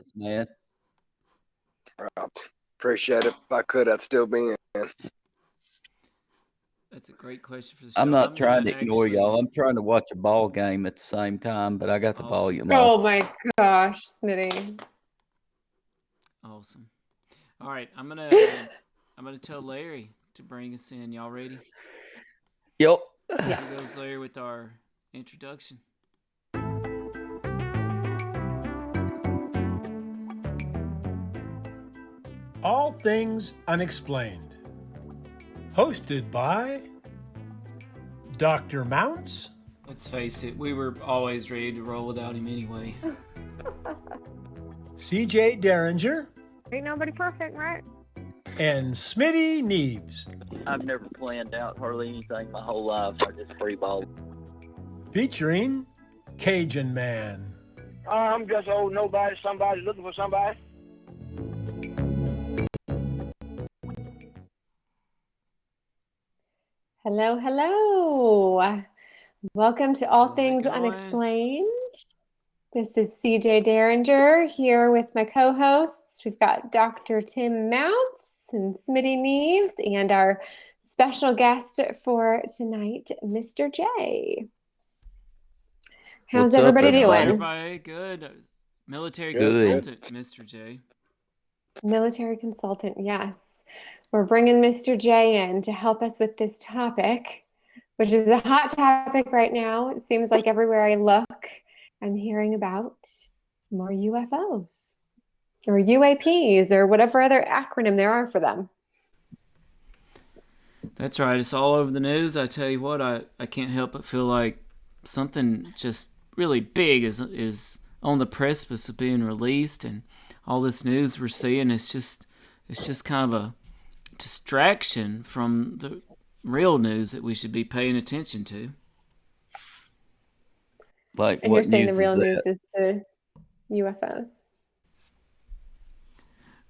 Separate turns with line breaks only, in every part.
us, man.
I appreciate it. If I could, I'd still be in.
That's a great question for the
I'm
show.
not trying to ignore y'all. I'm trying to watch a ball game at the same time, but I got the volume off.
Oh my gosh, Smitty.
Awesome. All right, I'm gonna tell Larry to bring us in. Y'all ready?
Yep.
Yeah.
Here goes Larry with our introduction.
All Things Unexplained. Hosted by Dr. Mounts.
Let's face it, we were always ready to roll without him anyway.
CJ Derringer.
Ain't nobody perfect, right?
And Smitty Neebs.
I've never planned out hardly anything my whole life. I just free ball.
Featuring Cajun Man.
I'm just old nobody, somebody looking for somebody.
Hello, hello. Welcome to All
How's it
Things
going?
Unexplained. This is CJ Derringer here with my co-hosts. We've got Dr. Tim Mounts and Smitty Neves and our special guest for tonight, Mr. J. How's
What's up,
everybody
everybody?
doing?
Everybody good. Military
Good.
consultant, Mr. J.
Military consultant, yes. We're bringing Mr. J in to help us with this topic, which is a hot topic right now. It seems like everywhere I look, I'm hearing about more UFOs or UAPs or whatever other acronym there are for them.
That's right. It's all over the news. I tell you what, I can't help but feel like something just really big is on the precipice of being released, and all this news we're seeing is just kind of a distraction from the real news that we should be paying attention to.
Like,
And
what
you're saying the
news
real
is
news
that?
is the UFOs.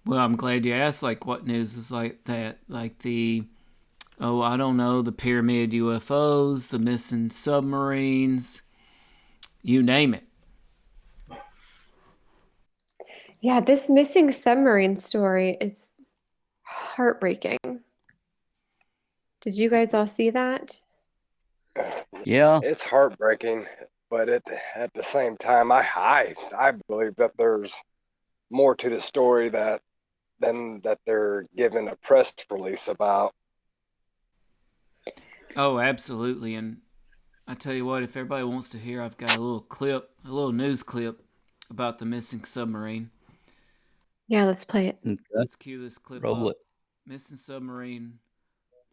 Well, I'm glad you asked. Like, what news is like that? Like the I don't know, the pyramid UFOs, the missing submarines, you name it.
Yeah, this missing submarine story is heartbreaking. Did you guys all see that?
Yeah.
It's heartbreaking, but at the same time, I believe that there's more to the story than that they're giving a press release about.
Oh, absolutely. And I tell you what, if everybody wants to hear, I've got a little news clip about the missing submarine.
Yeah, let's play it.
Okay.
Let's cue this clip
Roll
up.
it.
Missing submarine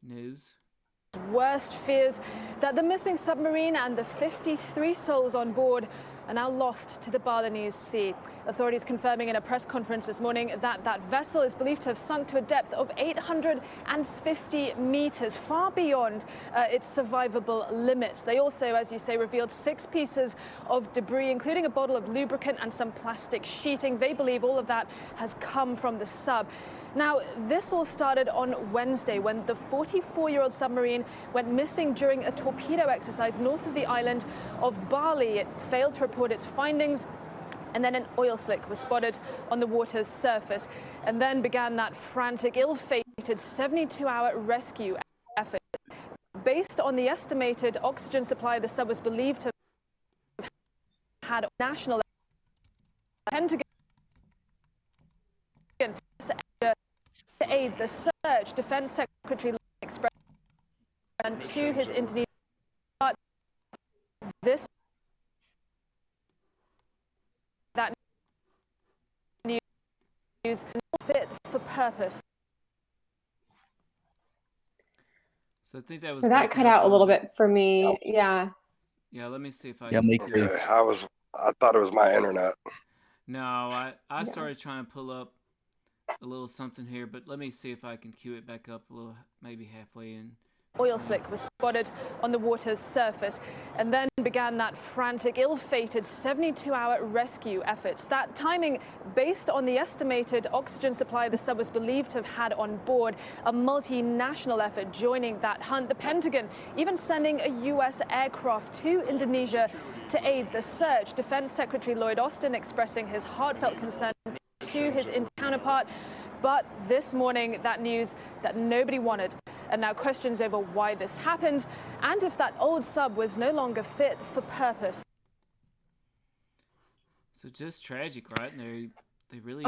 news.
Worst fears that the missing submarine and the 53 souls on board are now lost to the Balinese Sea. Authorities confirming in a press conference this morning that that vessel is believed to have sunk to a depth of 850 meters, far beyond its survivable limit. They also, as you say, revealed 6 pieces of debris, including a bottle of lubricant and some plastic sheeting. They believe all of that has come from the sub. Now, this all started on Wednesday when the 44-year-old submarine went missing during a torpedo exercise north of the island of Bali. It failed to report its findings, and then an oil slick was spotted on the water's surface. And then began that frantic, ill-fated 72-hour rescue effort. Based on the estimated oxygen supply, the sub was believed to have had national to aid the search. Defense Secretary expressed to his Indonesian partner this that news fit for purpose.
So I think that was.
So that cut out a little bit for me. Yeah.
Yeah, let me see if I
Yeah,
can
me
do
too.
it.
Okay, I thought it was my internet.
No, I started trying to pull up a little something here, but let me see if I can cue it back up a little, maybe halfway in
Oil slick was spotted on the water's surface, and then began that frantic, ill-fated 72-hour rescue efforts. That timing based on the estimated oxygen supply the sub was believed to have had on board, a multinational effort joining that hunt. The Pentagon even sending a U.S. aircraft to Indonesia to aid the search. Defense Secretary Lloyd Austin expressing his heartfelt concern to his counterpart. But this morning, that news that nobody wanted, and now questions over why this happened and if that old sub was no longer fit for purpose.
So just tragic, right? They really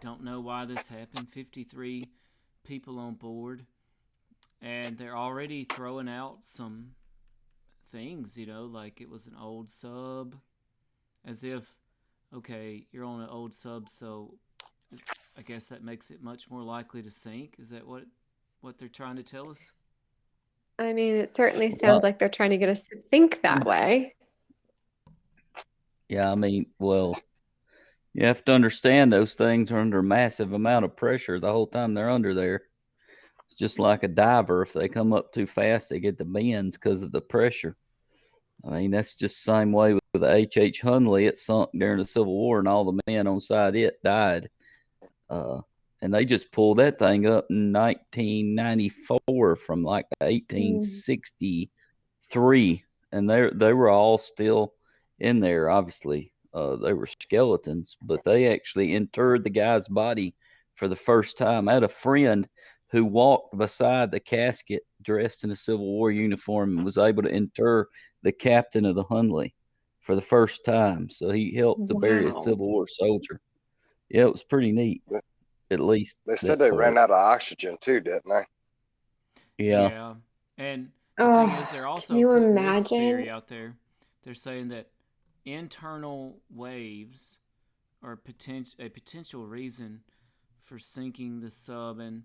don't know why this happened. 53 people on board, and they're already throwing out some things, like it was an old sub, as if, okay, you're on an old sub, so I guess that makes it much more likely to sink. Is that what they're trying to tell us?
I mean, it certainly sounds like they're trying to get us to think that way.
Yeah, I mean, well, you have to understand those things are under a massive amount of pressure the whole time they're under there. It's just like a diver. If they come up too fast, they get the bends because of the pressure. I mean, that's just the same way with the H.H. Hundley. It sunk during the Civil War, and all the men on side it died. And they just pulled that thing up in 1994 from like 1863, and they were all still in there. Obviously, they were skeletons, but they actually interred the guy's body for the first time. I had a friend who walked beside the casket dressed in a Civil War uniform and was able to inter the captain of the Hundley for the first time. So he helped to bury a Civil War soldier. Yeah, it was pretty neat. At least
they said they ran out of oxygen too, didn't they?
Yeah. And the thing is, they're also putting this theory out there. They're saying that internal waves are a potential reason for sinking the sub. And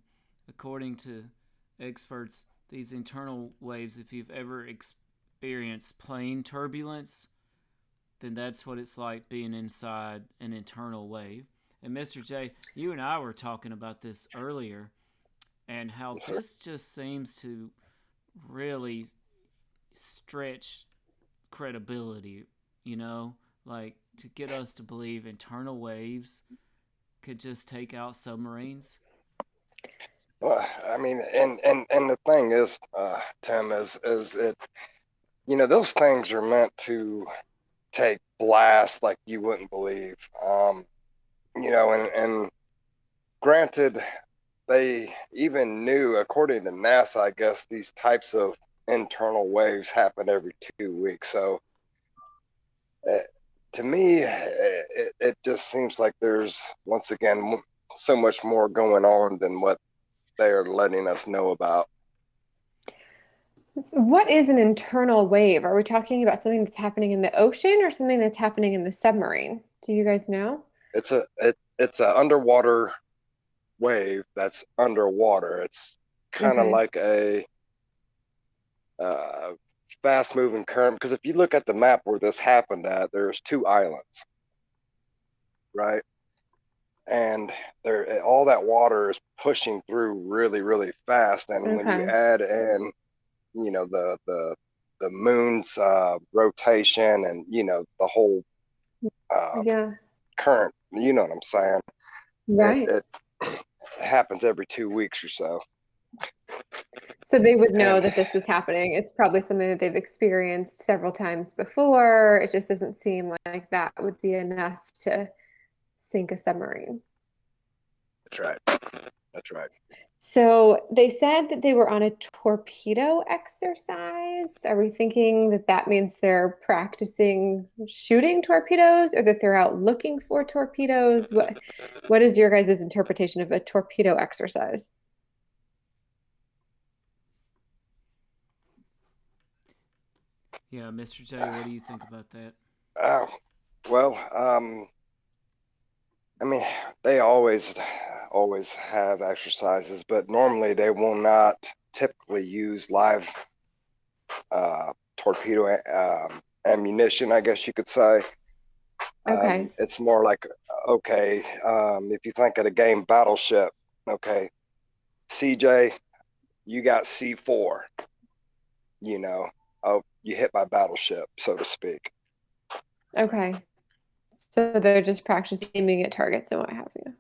according to experts, these internal waves, if you've ever experienced plane turbulence, then that's what it's like being inside an internal wave. And Mr. J, you and I were talking about this earlier, and how this just seems to really stretch credibility, like to get us to believe internal waves could just take out submarines.
Well, I mean, and the thing is, Tim, is it, those things are meant to take blasts like you wouldn't believe. And granted, they even knew, according to NASA, I guess, these types of internal waves happen every 2 weeks. So to me, it just seems like there's, once again, so much more going on than what they are letting us know about.
So what is an internal wave? Are we talking about something that's happening in the ocean or something that's happening in the submarine? Do you guys know?
It's a underwater wave that's underwater. It's kind of like a fast moving current, because if you look at the map where this happened at, there's 2 islands, right? And all that water is pushing through really, really fast. And when you add in, the moon's rotation and, the whole current, you know what I'm saying?
Right.
It happens every 2 weeks or so.
So they would know that this was happening. It's probably something that they've experienced several times before. It just doesn't seem like that would be enough to sink a submarine.
That's right.
So they said that they were on a torpedo exercise. Are we thinking that that means they're practicing shooting torpedoes, or that they're out looking for torpedoes? What is your guys' interpretation of a torpedo exercise?
Yeah, Mr. J, what do you think about that?
Well, I mean, they always have exercises, but normally they will not typically use live torpedo ammunition, I guess you could say. It's more like, if you think of the game Battleship, CJ, you got C4, you know, oh, you hit my battleship, so to speak.
Okay. So they're just practicing aiming at targets and what have you.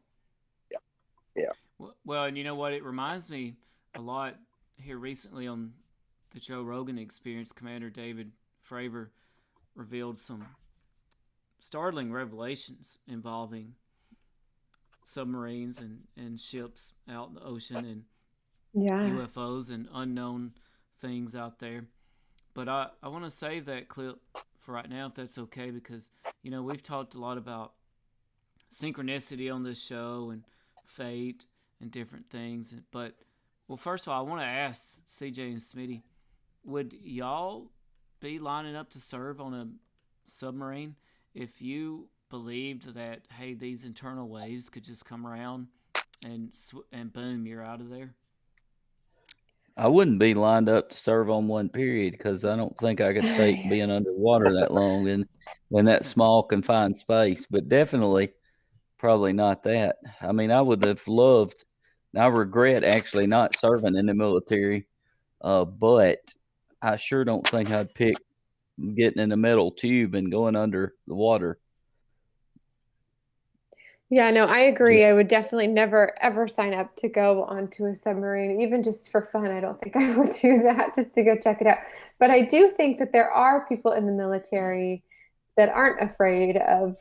Yeah.
Well, and you know what? It reminds me a lot here recently on the Joe Rogan Experience. Commander David Fravor revealed some startling revelations involving submarines and ships out in the ocean and UFOs and unknown things out there. But I want to save that clip for right now, if that's okay, because, you know, we've talked a lot about synchronicity on this show and fate and different things. But, well, first of all, I want to ask CJ and Smitty, would y'all be lining up to serve on a submarine if you believed that, hey, these internal waves could just come around and boom, you're out of there?
I wouldn't be lined up to serve on one, period, because I don't think I could take being underwater that long in that small confined space. But definitely, probably not that. I mean, I would have loved. I regret actually not serving in the military, but I sure don't think I'd pick getting in a metal tube and going under the water.
Yeah, no, I agree. I would definitely never ever sign up to go onto a submarine, even just for fun. I don't think I would do that just to go check it out. But I do think that there are people in the military that aren't afraid of.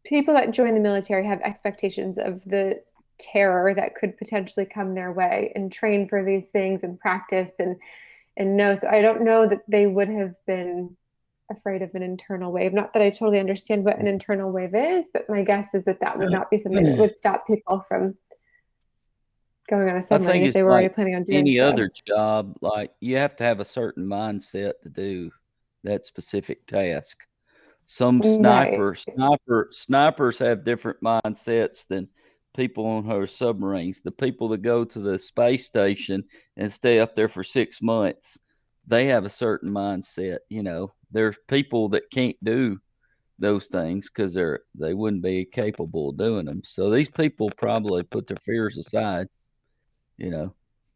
People that join the military have expectations of the terror that could potentially come their way and train for these things and practice and know. So I don't know that they would have been afraid of an internal wave. Not that I totally understand what an internal wave is, but my guess is that that would not be something that would stop people from going on a submarine if they were already planning on doing
any
so.
other job. Like, you have to have a certain mindset to do that specific task. Some snipers have different mindsets than people on her submarines. The people that go to the space station and stay up there for 6 months, they have a certain mindset. You know, there's people that can't do those things because they wouldn't be capable of doing them. So these people probably put their fears aside. You know,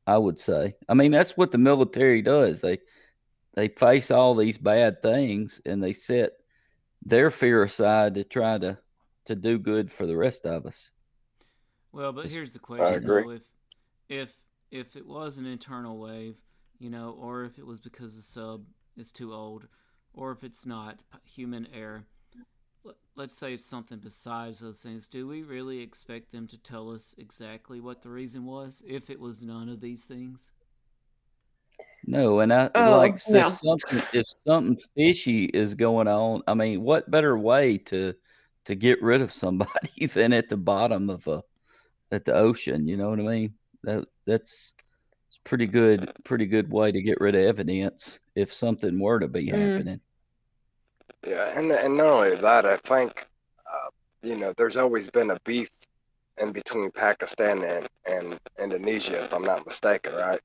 I would say. I mean, that's what the military does. They face all these bad things and they set their fear aside to try to do good for the rest of us.
Well, but here's the question,
agree.
though: if it was an internal wave, you know, or if it was because the sub is too old, or if it's not human error, let's say it's something besides those things. Do we really expect them to tell us exactly what the reason was if it was none of these things?
No, and if something fishy is going on, I mean, what better way to get rid of somebody than at the bottom of at the ocean? You know what I mean? That's pretty good way to get rid of evidence if something were to be happening.
Yeah, and not only that, I think you know, there's always been a beef in between Pakistan and Indonesia, if I'm not mistaken, right?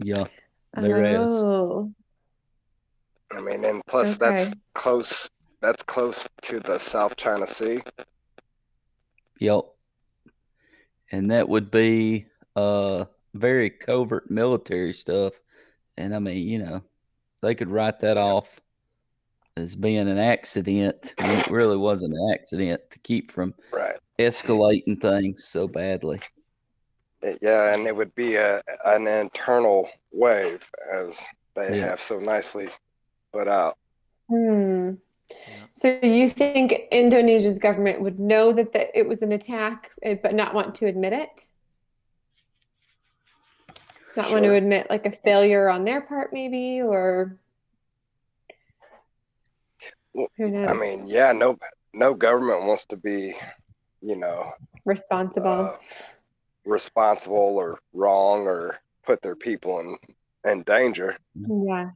Yeah, there is.
Oh,
I mean, and plus
okay.
that's close to the South China Sea.
Yep. And that would be very covert military stuff. And I mean, you know, they could write that off as being an accident when it really wasn't an accident, to keep from
Right.
escalating things so badly.
Yeah, and it would be an internal wave, as they have so nicely put out.
So you think Indonesia's government would know that it was an attack, but not want to admit it? Not want to admit like a failure on their part, maybe, or who knows?
I mean, yeah, no government wants to be, you know,
responsible
or wrong or put their people in danger.
Yeah.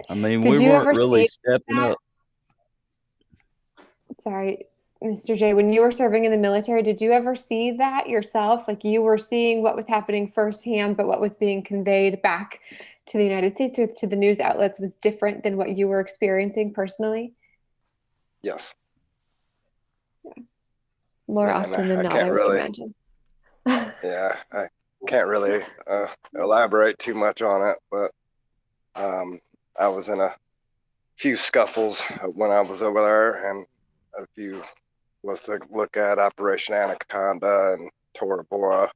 I mean, we weren't really stepping up.
Sorry, Mr. J, when you were serving in the military, did you ever see that yourself? Like, you were seeing what was happening firsthand, but what was being conveyed back to the United States or to the news outlets was different than what you were experiencing personally?
Yes.
Yeah. More often than not, I would imagine.
Yeah, I can't really elaborate too much on it, but I was in a few scuffles when I was over there, and a few was to look at Operation Anaconda and Tora Bora.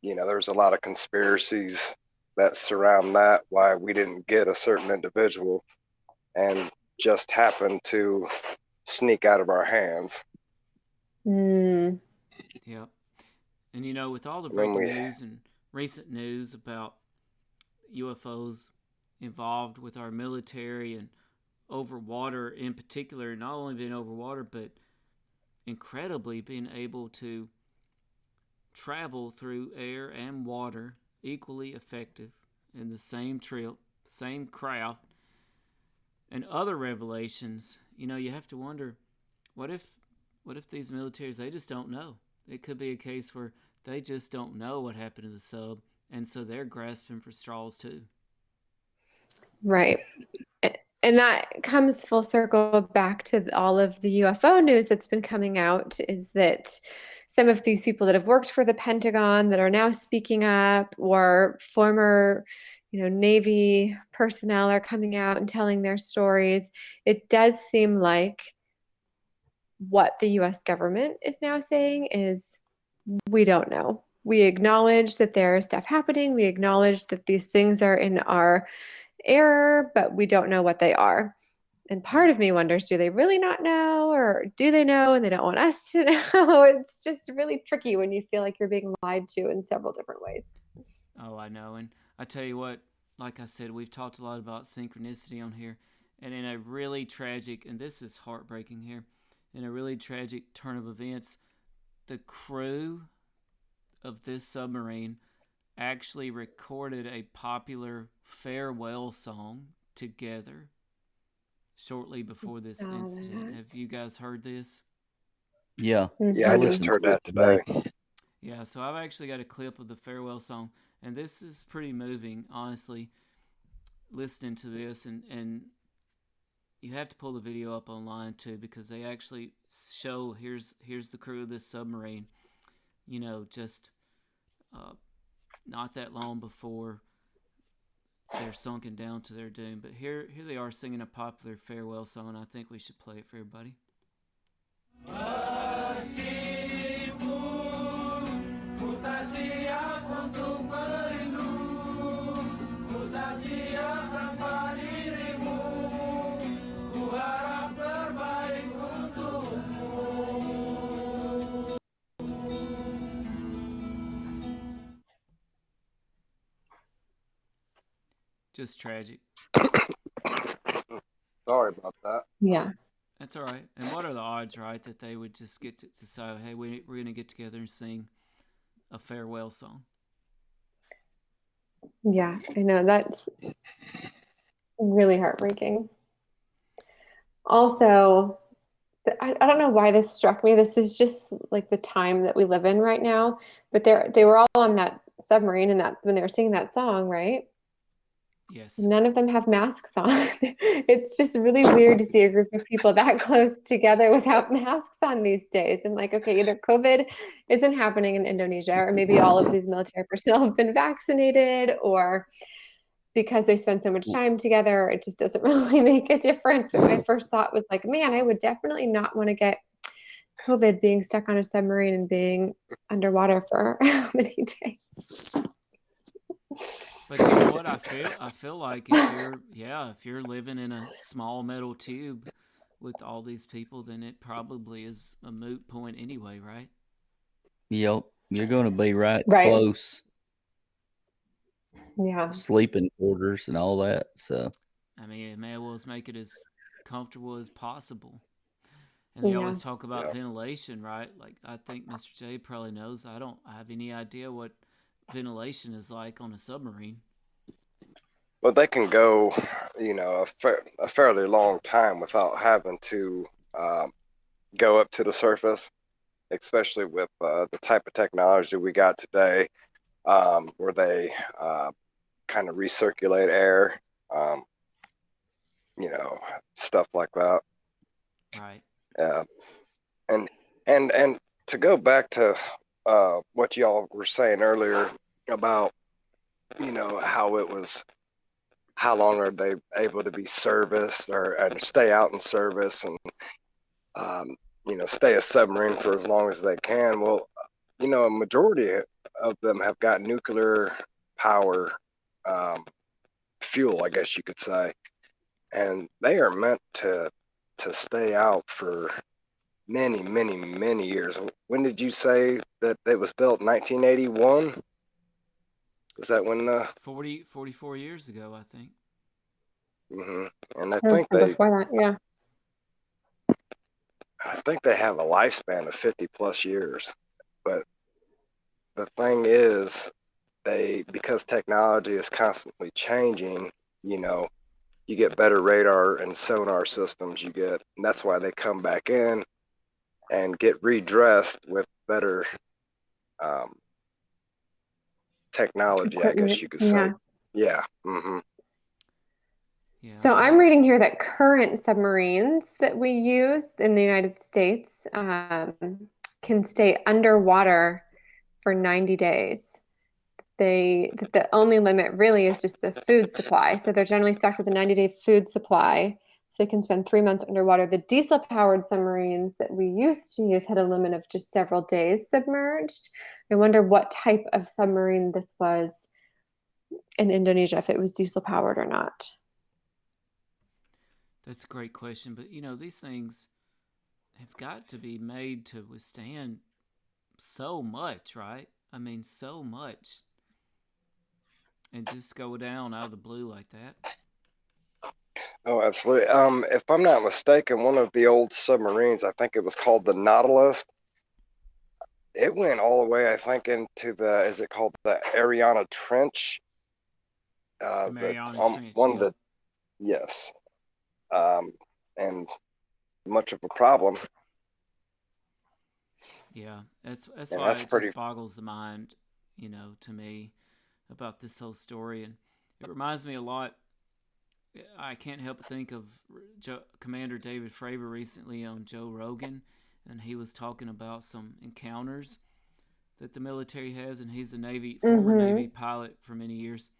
There's a lot of conspiracies that surround that, why we didn't get a certain individual and just happened to sneak out of our hands.
Mm.
Yeah. And with all the
When
breaking
we,
news and recent news about UFOs involved with our military and over water in particular, not only being over water, but incredibly being able to travel through air and water equally effective in the same trip, same craft, and other revelations, you have to wonder, what if these militaries, they just don't know? It could be a case where they just don't know what happened to the sub, and so they're grasping for straws too.
Right. And that comes full circle back to all of the UFO news that's been coming out, is that some of these people that have worked for the Pentagon that are now speaking up, or former, Navy personnel are coming out and telling their stories. It does seem like what the US government is now saying is, we don't know. We acknowledge that there is stuff happening. We acknowledge that these things are in our error, but we don't know what they are. And part of me wonders, do they really not know, or do they know and they don't want us to know? It's just really tricky when you feel like you're being lied to in several different ways.
Oh, I know. And I tell you what, like I said, we've talked a lot about synchronicity on here. And in a really tragic, and this is heartbreaking here, in a really tragic turn of events, the crew of this submarine actually recorded a popular farewell song together shortly before this incident. Have you guys heard this?
Yeah.
Yeah, I just heard that today.
Yeah, so I've actually got a clip of the farewell song, and this is pretty moving, honestly, listening to this, and you have to pull the video up online too, because they actually show here's the crew of this submarine, just not that long before they're sunken down to their doom. But here they are singing a popular farewell song. I think we should play it for everybody. Just tragic.
Sorry about that.
Yeah.
That's all right. And what are the odds, right, that they would just get to say, hey, we're going to get together and sing a farewell song?
Yeah, I know. That's really heartbreaking. Also, I don't know why this struck me. This is just like the time that we live in right now. But they were all on that submarine, and that when they were singing that song, right?
Yes.
None of them have masks on. It's just really weird to see a group of people that close together without masks on these days. And like, okay, either COVID isn't happening in Indonesia, or maybe all of these military personnel have been vaccinated, or because they spend so much time together, it just doesn't really make a difference. But my first thought was like, man, I would definitely not want to get COVID being stuck on a submarine and being underwater for how many days.
But you know what? I feel like if you're living in a small metal tube with all these people, then it probably is a moot point anyway, right?
Yep. You're going to be right close.
Yeah.
Sleeping quarters and all that. So,
I mean, it may as well make it as comfortable as possible. And they always talk about ventilation, right? Like, I think Mr. J probably knows. I don't have any idea what ventilation is like on a submarine.
But they can go, a fairly long time without having to go up to the surface, especially with the type of technology we got today, where they kind of recirculate air, stuff like that.
Right.
And to go back to what y'all were saying earlier about, how it was, how long are they able to be serviced and stay out in service and, stay a submarine for as long as they can. Well, a majority of them have got nuclear power fuel, I guess you could say, and they are meant to stay out for many, many, many years. When did you say that it was built? 1981? Is that when the
44 years ago, I think.
And I think
before that, yeah.
I think they have a lifespan of 50 plus years. But the thing is, because technology is constantly changing, you get better radar and sonar systems, and that's why they come back in and get redressed with better technology, I guess you could say. Yeah.
Yeah.
So I'm reading here that current submarines that we use in the United States can stay underwater for 90 days. The only limit really is just the food supply. So they're generally stocked with a 90-day food supply. So they can spend 3 months underwater. The diesel-powered submarines that we used to use had a limit of just several days submerged. I wonder what type of submarine this was in Indonesia, if it was diesel-powered or not.
That's a great question. But, these things have got to be made to withstand so much, right? I mean, so much. And just go down out of the blue like that.
Oh, absolutely. If I'm not mistaken, one of the old submarines, I think it was called the Nautilus, it went all the way, I think, into is it called the Mariana Trench?
Mariana Trench,
one of the, yes. And much of a problem.
Yeah, that's why it just boggles the mind, to me about this whole story. And it reminds me a lot. I can't help but think of Commander David Fravor recently on Joe Rogan, and he was talking about some encounters that the military has, and he's a former Navy pilot for many years.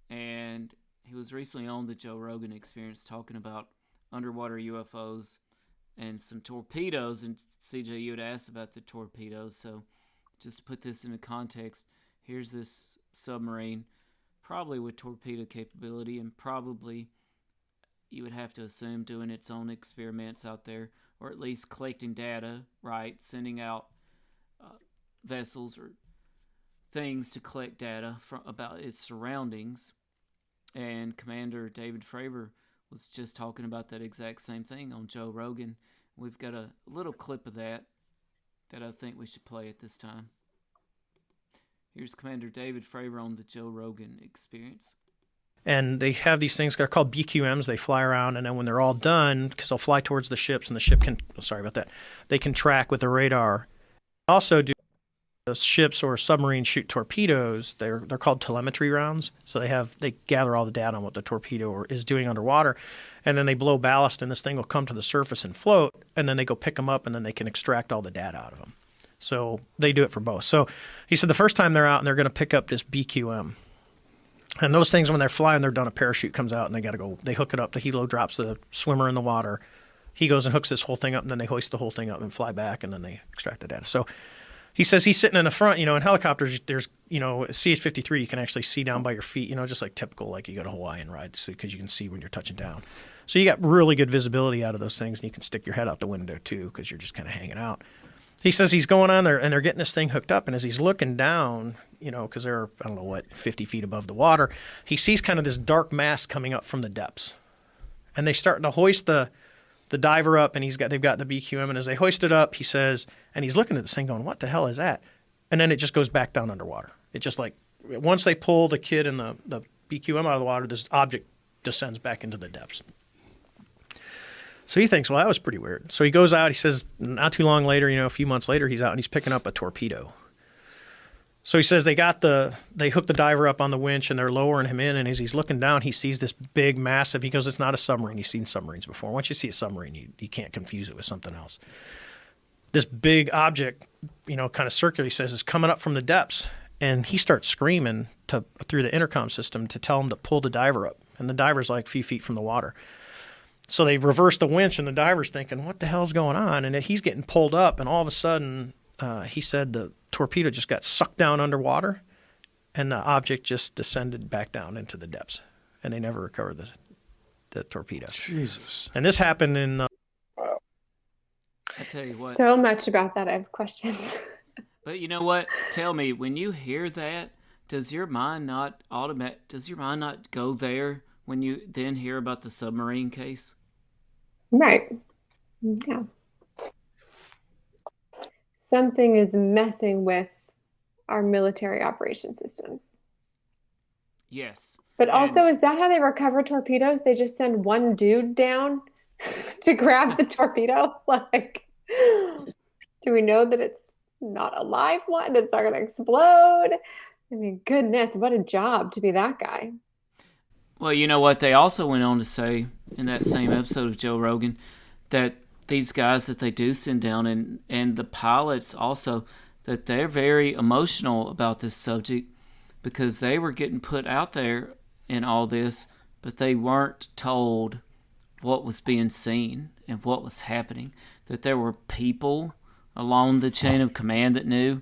And he was recently on the Joe Rogan Experience talking about underwater UFOs and some torpedoes. And CJ, you had asked about the torpedoes. So just to put this into context, here's this submarine, probably with torpedo capability, and probably you would have to assume doing its own experiments out there, or at least collecting data, right? Sending out vessels or things to collect data about its surroundings. And Commander David Fravor was just talking about that exact same thing on Joe Rogan. We've got a little clip of that I think we should play at this time. Here's Commander David Fravor on the Joe Rogan Experience.
And they have these things, they're called BQMs. They fly around, and then when they're all done, because they'll fly towards the ships, and the ship they can track with the radar. Also do ships or submarines shoot torpedoes. They're called telemetry rounds. So they gather all the data on what the torpedo is doing underwater, and then they blow ballast, and this thing will come to the surface and float, and then they go pick them up, and then they can extract all the data out of them. So they do it for both. So he said the first time they're out and they're going to pick up this BQM. And those things, when they're flying, they're done. A parachute comes out and they hook it up. The helo drops the swimmer in the water. He goes and hooks this whole thing up, and then they hoist the whole thing up and fly back, and then they extract the data. So he says he's sitting in the front, in helicopters, there's, CH-53, you can actually see down by your feet, just like typical, like you go to Hawaii and ride, because you can see when you're touching down. So you got really good visibility out of those things, and you can stick your head out the window too, because you're just kind of hanging out. He says he's going on there, and they're getting this thing hooked up, and as he's looking down, because they're, 50 feet above the water, he sees kind of this dark mass coming up from the depths. And they start to hoist the diver up, and they've got the BQM, and as they hoist it up, he says, and he's looking at this thing going, what the hell is that? And then it just goes back down underwater. It just once they pull the kid and the BQM out of the water, this object descends back into the depths. So he thinks, well, that was pretty weird. So he goes out, he says, not too long later, a few months later, he's out and he's picking up a torpedo. So he says they hook the diver up on the winch and they're lowering him in, and as he's looking down, he sees this big, massive, he goes, it's not a submarine. He's seen submarines before. Once you see a submarine, you can't confuse it with something else. this big object, kind of circular, he says, is coming up from the depths. And he starts screaming through the intercom system to tell him to pull the diver up. And the diver's like a few feet from the water. So they reverse the winch, and the diver's thinking, what the hell's going on? And he's getting pulled up, and all of a sudden, he said the torpedo just got sucked down underwater, and the object just descended back down into the depths. And they never recovered the torpedo.
Jesus.
And this happened in...
I tell you what.
So much about that, I have questions.
But you know what? Tell me, when you hear that, does your mind not go there when you then hear about the submarine case?
Right. Yeah. Something is messing with our military operation systems.
Yes.
But also, is that how they recover torpedoes? They just send one dude down to grab the torpedo? Like, do we know that it's not a live one? It's not going to explode? I mean, goodness, what a job to be that guy.
Well, you know what? They also went on to say in that same episode of Joe Rogan that these guys that they do send down and the pilots also, that they're very emotional about this subject because they were getting put out there in all this, but they weren't told what was being seen and what was happening. That there were people along the chain of command that knew.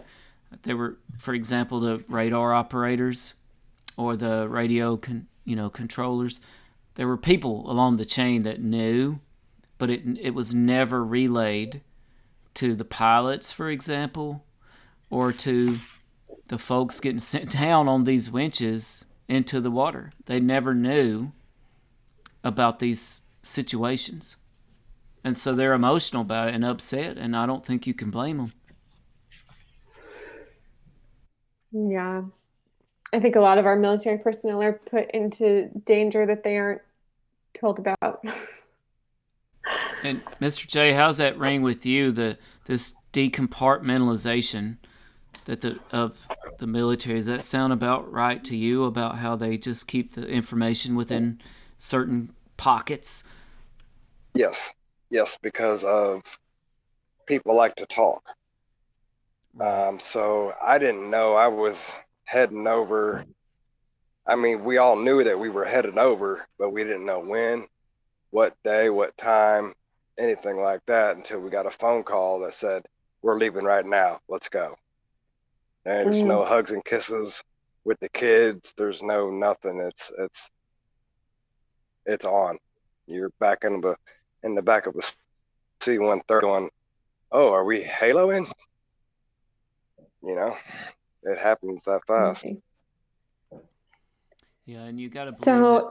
There were, for example, the radar operators or the radio controllers. There were people along the chain that knew, but it was never relayed to the pilots, for example, or to the folks getting sent down on these winches into the water. They never knew about these situations. And so they're emotional about it and upset, and I don't think you can blame them.
Yeah. I think a lot of our military personnel are put into danger that they aren't told about.
And Mr. J, how's that ring with you, this decompartmentalization of the military? Does that sound about right to you, about how they just keep the information within certain pockets?
Yes, because of people like to talk. So I didn't know I was heading over. I mean, we all knew that we were heading over, but we didn't know when, what day, what time, anything like that until we got a phone call that said, we're leaving right now. Let's go. And there's no hugs and kisses with the kids. There's no nothing. It's on. You're back in the back of a C-130 going, oh, are we haloing? It happens that fast.
Yeah, and you got to believe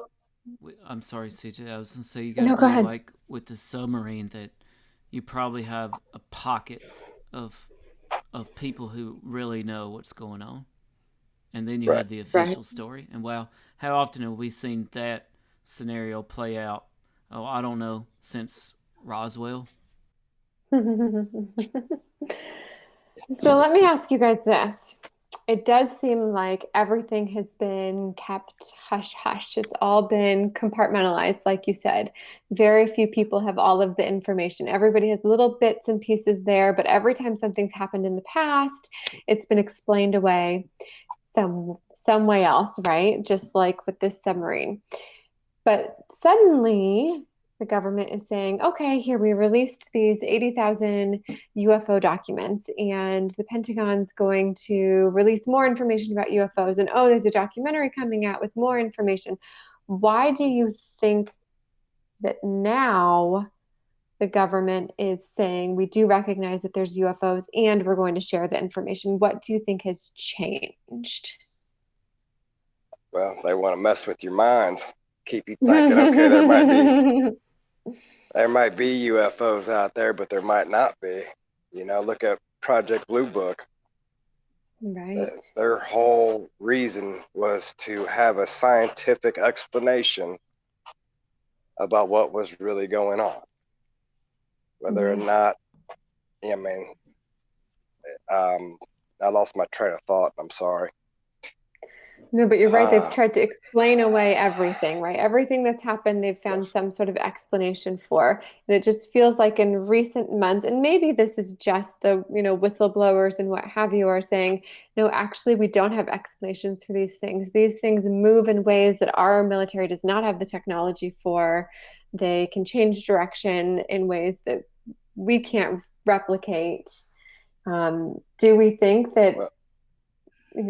I'm sorry, CJ. I was going to say you got to believe, like with the submarine, that you probably have a pocket of people who really know what's going on, and then you have the official story. And wow, how often have we seen that scenario play out? Oh, I don't know, since Roswell.
So let me ask you guys this. It does seem like everything has been kept hush-hush. It's all been compartmentalized, like you said. Very few people have all of the information. Everybody has little bits and pieces there, but every time something's happened in the past, it's been explained away some way else, right? Just like with this submarine. But suddenly, the government is saying, okay, here, we released these 80,000 UFO documents, and the Pentagon's going to release more information about UFOs. And oh, there's a documentary coming out with more information. Why do you think that now the government is saying we do recognize that there's UFOs and we're going to share the information? What do you think has changed?
Well, they want to mess with your minds. Keep you thinking, okay, there might be UFOs out there, but there might not be. Look at Project Blue Book.
Right.
Their whole reason was to have a scientific explanation about what was really going on. Whether or not, I lost my train of thought. I'm sorry.
No, but you're right. They've
Uh,
tried to explain away everything, right? Everything that's happened, they've found
yes.
some sort of explanation for. And it just feels like in recent months, and maybe this is just the, whistleblowers and what have you are saying, no, actually, we don't have explanations for these things. These things move in ways that our military does not have the technology for. They can change direction in ways that we can't replicate. Do we think that
Well,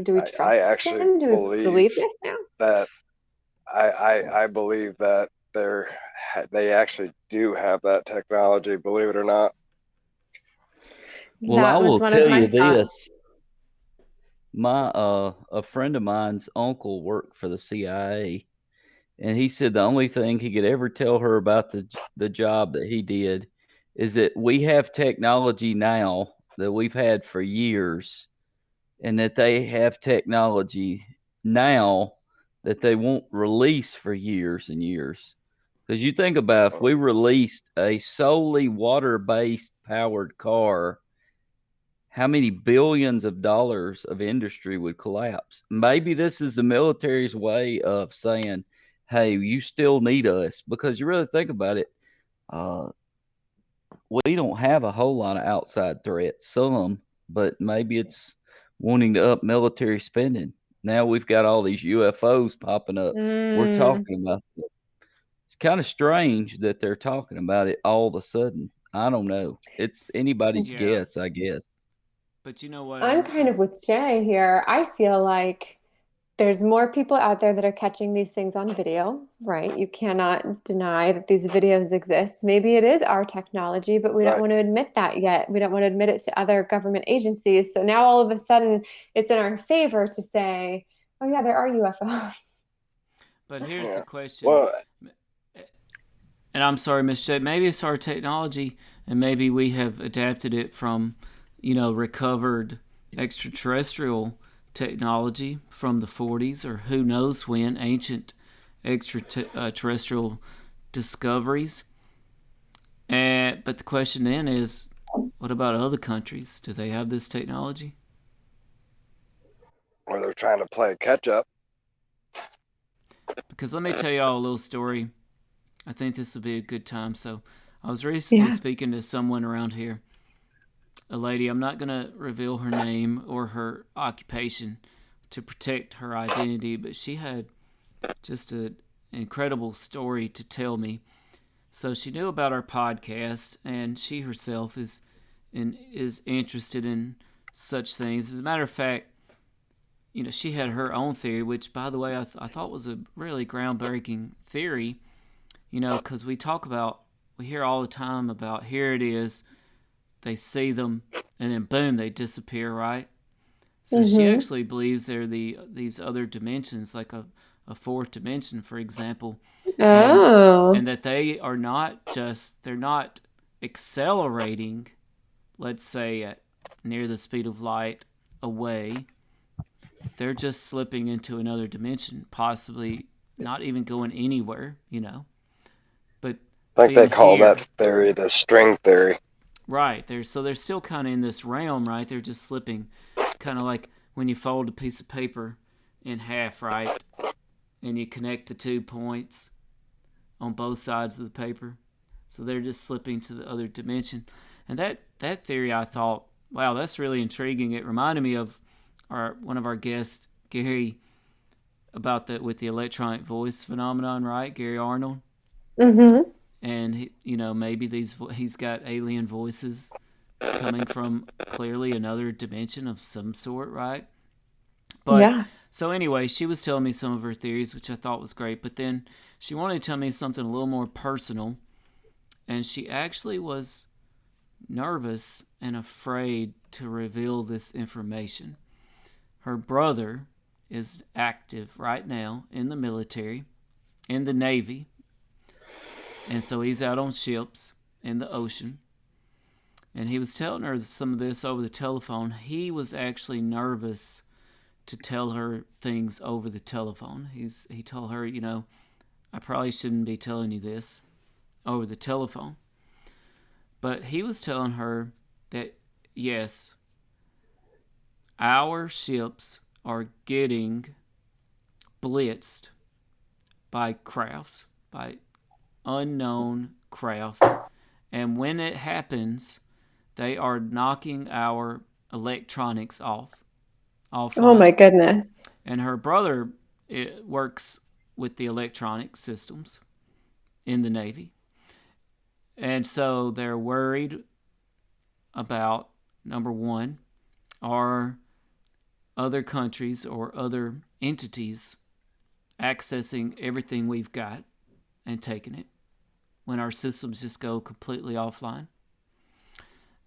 do we
I
trust
actually
them? Do we
believe
believe this now?
that I believe that they actually do have that technology, believe it or not.
Well, I
That was
will
one of
tell
my
you
thoughts.
this. My a friend of mine's uncle worked for the CIA, and he said the only thing he could ever tell her about the job that he did is that we have technology now that we've had for years, and that they have technology now that they won't release for years and years. Because you think about if we released a solely water-based powered car, how many billions of dollars of industry would collapse? Maybe this is the military's way of saying, hey, you still need us. Because you really think about it, uh, we don't have a whole lot of outside threats. Some, but maybe it's wanting to up military spending. Now we've got all these UFOs popping up. We're
Mm,
talking about this. It's kind of strange that they're talking about it all of a sudden. I don't know. It's anybody's
Yeah,
guess, I guess.
but you know what?
I'm kind of with Jay here. I feel like there's more people out there that are catching these things on video, right? You cannot deny that these videos exist. Maybe it is our technology, but we don't
Right.
want to admit that yet. We don't want to admit it to other government agencies. So now all of a sudden it's in our favor to say, oh, yeah, there are UFOs.
But here's the
Yeah.
question,
Well,
and I'm sorry, Miss J. Maybe it's our technology, and maybe we have adapted it from, recovered extraterrestrial technology from the 40s, or who knows when, ancient extraterrestrial discoveries. But the question then is, what about other countries? Do they have this technology?
or they're trying to play catch up.
Because let me tell y'all a little story. I think this will be a good time. So I was recently speaking to someone around here, a lady. I'm not going to reveal her name or her occupation to protect her identity, but she had just an incredible story to tell me. So she knew about our podcast, and she herself is interested in such things. As a matter of fact, she had her own theory, which, by the way, I thought was a really groundbreaking theory. Because we hear all the time about, here it is, they see them, and then boom, they disappear, right? So she actually believes they're these other dimensions, like a fourth dimension, for example, and that they are they're not accelerating, let's say near the speed of light away. They're just slipping into another dimension, possibly not even going anywhere, but
I think
being
they call
here.
that theory the string theory.
Right. So they're still kind of in this realm, right? They're just slipping, kind of like when you fold a piece of paper in half, right? And you connect the 2 points on both sides of the paper. So they're just slipping to the other dimension. And that theory, I thought, wow, that's really intriguing. It reminded me of one of our guests, Gary, about that with the electronic voice phenomenon, right? Gary Arnold.
Mm-hmm.
And maybe he's got alien voices coming from clearly another dimension of some sort, right? But so anyway, she was telling me some of her theories, which I thought was great. But then she wanted to tell me something a little more personal, and she actually was nervous and afraid to reveal this information. Her brother is active right now in the military, in the Navy. And so he's out on ships in the ocean. And he was telling her some of this over the telephone. He was actually nervous to tell her things over the telephone. He told her, I probably shouldn't be telling you this over the telephone. But he was telling her that, yes, our ships are getting blitzed by crafts, by unknown crafts. And when it happens, they are knocking our electronics offline.
Oh my goodness.
And her brother works with the electronic systems in the Navy. And so they're worried about, number one, are other countries or other entities accessing everything we've got and taking it when our systems just go completely offline.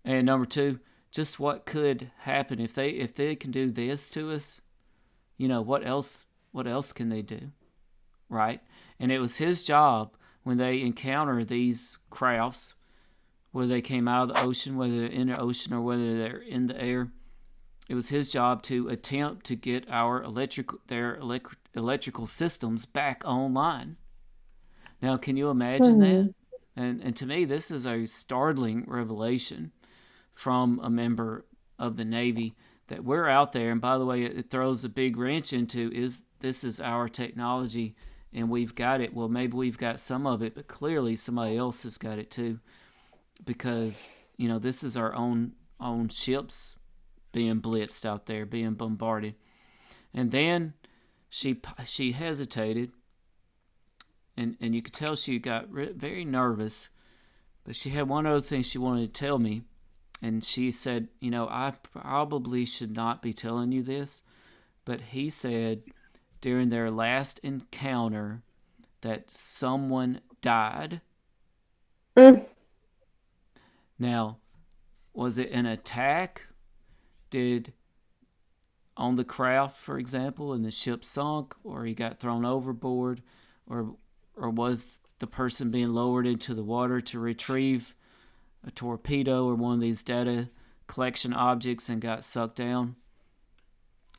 And number two, just what could happen if they can do this to us, what else can they do, right? And it was his job when they encounter these crafts, whether they came out of the ocean, whether they're in the ocean or whether they're in the air, it was his job to attempt to get their electrical systems back online. Now, can you imagine that? And to me, this is a startling revelation from a member of the Navy that we're out there. And by the way, it throws a big wrench into this is our technology and we've got it. Well, maybe we've got some of it, but clearly somebody else has got it too, because this is our own ships being blitzed out there, being bombarded. And then she hesitated, and you could tell she got very nervous, but she had one other thing she wanted to tell me. And she said, I probably should not be telling you this, but he said during their last encounter that someone died. Now, was it an attack? On the craft, for example, and the ship sunk, or he got thrown overboard, or was the person being lowered into the water to retrieve a torpedo or one of these data collection objects and got sucked down?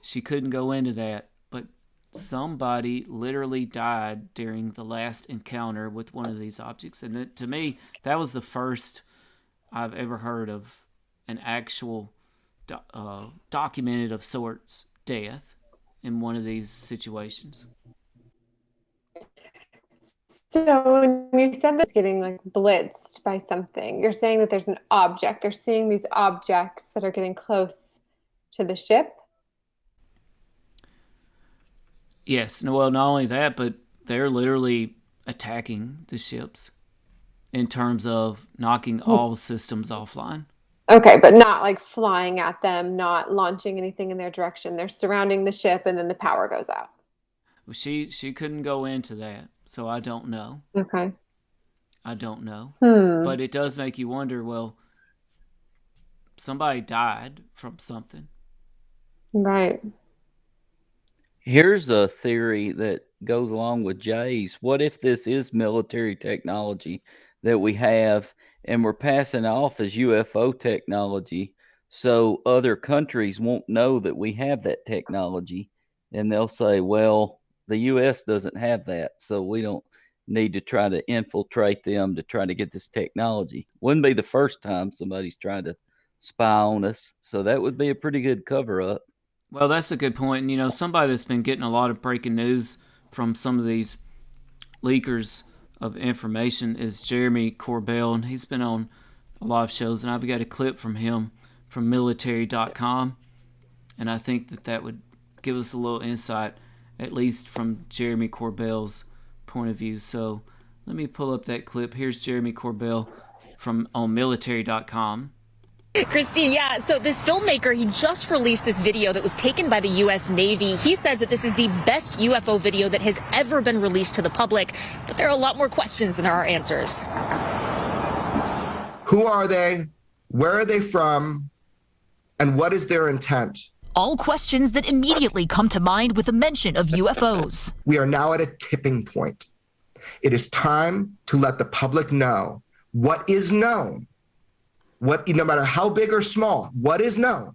She couldn't go into that, but somebody literally died during the last encounter with one of these objects. And to me, that was the first I've ever heard of an actual documented of sorts death in one of these situations.
So when you said that's getting blitzed by something, you're saying that there's an object. They're seeing these objects that are getting close to the ship?
Yes. Well, not only that, but they're literally attacking the ships in terms of knocking all systems offline.
Okay, but not flying at them, not launching anything in their direction. They're surrounding the ship and then the power goes out.
Well, she couldn't go into that, so I don't know.
Okay.
I don't know. But it does make you wonder, well, somebody died from something.
Right.
Here's a theory that goes along with Jay's. What if this is military technology that we have and we're passing off as UFO technology so other countries won't know that we have that technology, and they'll say, well, the U.S. doesn't have that, so we don't need to try to infiltrate them to try to get this technology. Wouldn't be the first time somebody's tried to spy on us, so that would be a pretty good cover-up.
Well, that's a good point. And, somebody that's been getting a lot of breaking news from some of these leakers of information is Jeremy Corbell, and he's been on a lot of shows, and I've got a clip from him from military.com, and I think that would give us a little insight, at least from Jeremy Corbell's point of view. So let me pull up that clip. Here's Jeremy Corbell on military.com.
Christine, yeah, so this filmmaker, he just released this video that was taken by the U.S. Navy. He says that this is the best UFO video that has ever been released to the public, but there are a lot more questions than there are answers.
Who are they? Where are they from? And what is their intent?
All questions that immediately come to mind with the mention of UFOs.
We are now at a tipping point. It is time to let the public know what is known. No matter how big or small, what is known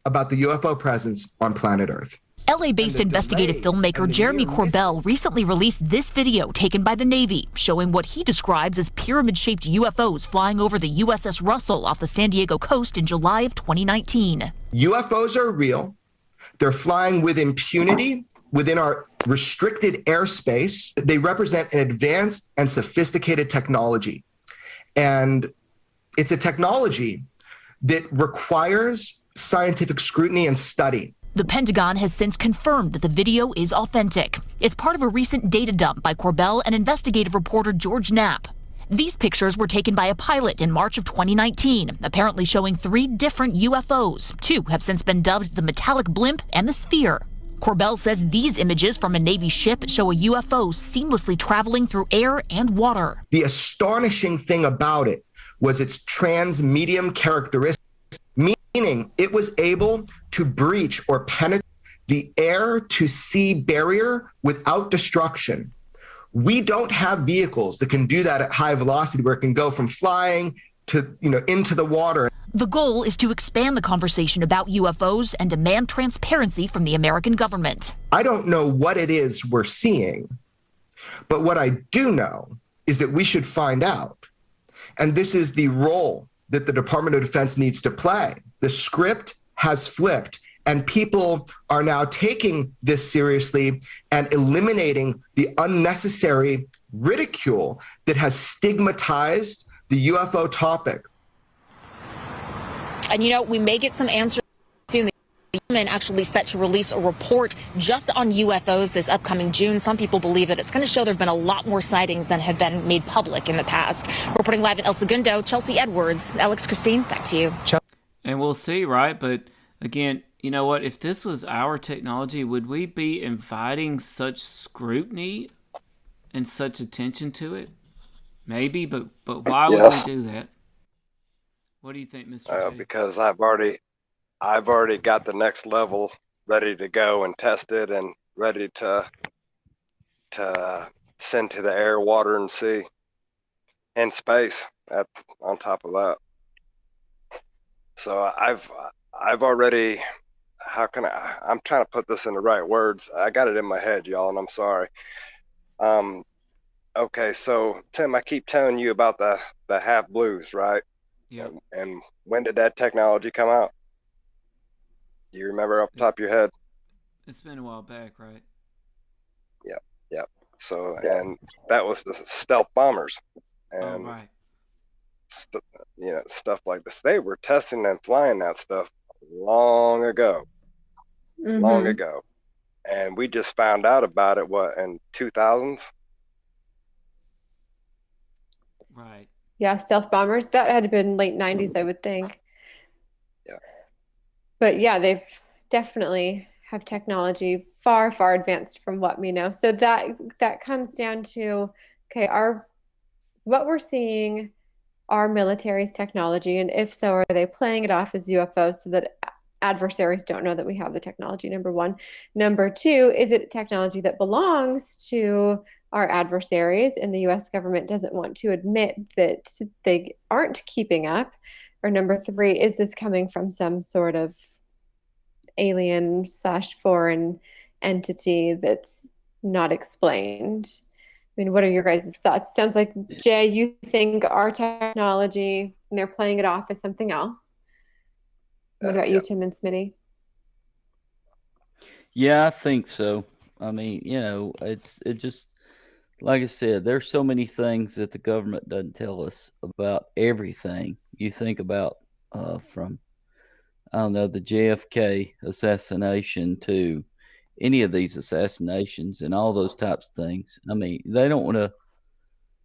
about the UFO presence on planet Earth.
LA-based investigative filmmaker Jeremy Corbell recently released this video taken by the Navy, showing what he describes as pyramid-shaped UFOs flying over the USS Russell off the San Diego coast in July of 2019.
UFOs are real. They're flying with impunity within our restricted airspace. They represent an advanced and sophisticated technology. And it's a technology that requires scientific scrutiny and study.
The Pentagon has since confirmed that the video is authentic. It's part of a recent data dump by Corbell and investigative reporter George Knapp. These pictures were taken by a pilot in March of 2019, apparently showing 3 different UFOs. 2 have since been dubbed the metallic blimp and the sphere. Corbell says these images from a Navy ship show a UFO seamlessly traveling through air and water.
The astonishing thing about it was its transmedium characteristics, meaning it was able to breach or penetrate the air to sea barrier without destruction. We don't have vehicles that can do that at high velocity, where it can go from flying to, into the water.
The goal is to expand the conversation about UFOs and demand transparency from the American government.
I don't know what it is we're seeing, but what I do know is that we should find out. And this is the role that the Department of Defense needs to play. The script has flipped, and people are now taking this seriously and eliminating the unnecessary ridicule that has stigmatized the UFO topic.
And we may get some answers soon. The government actually set to release a report just on UFOs this upcoming June. Some people believe that it's going to show there have been a lot more sightings than have been made public in the past. Reporting live in El Segundo, Chelsea Edwards. Alex, Christine, back to you.
And we'll see, right? But again, you know what? If this was our technology, would we be inviting such scrutiny and such attention to it? Maybe, but why would we do that? What do you think, Mr. J?
Because I've already got the next level ready to go and tested and ready to send to the air, water, and sea, and space on top of that. So I've already, I'm trying to put this in the right words. I got it in my head, y'all, and I'm sorry. Okay, so Tim, I keep telling you about the half blues, right?
Yeah.
And when did that technology come out? Do you remember off the top of your head?
It's been a while back, right?
Yep. So, and that was the stealth bombers. And
right.
Stuff like this. They were testing and flying that stuff long ago. Long ago. And we just found out about it, in 2000s?
Right.
Yeah, stealth bombers. That had been late 90s, I would think.
Yeah.
But yeah, they've definitely have technology far, far advanced from what we know. So that comes down to, okay, what we're seeing, our military's technology, and if so, are they playing it off as UFOs so that adversaries don't know that we have the technology, number one. Number two, is it technology that belongs to our adversaries and the US government doesn't want to admit that they aren't keeping up? Or number three, is this coming from some sort of alien/foreign entity that's not explained? I mean, what are your guys' thoughts? Sounds like, Jay, you think our technology, and they're playing it off as something else. What about you, Tim and Smitty?
Yeah, I think so. I mean, it just, like I said, there's so many things that the government doesn't tell us about everything. You think about from, I don't know, the JFK assassination to any of these assassinations and all those types of things. I mean, they don't want to,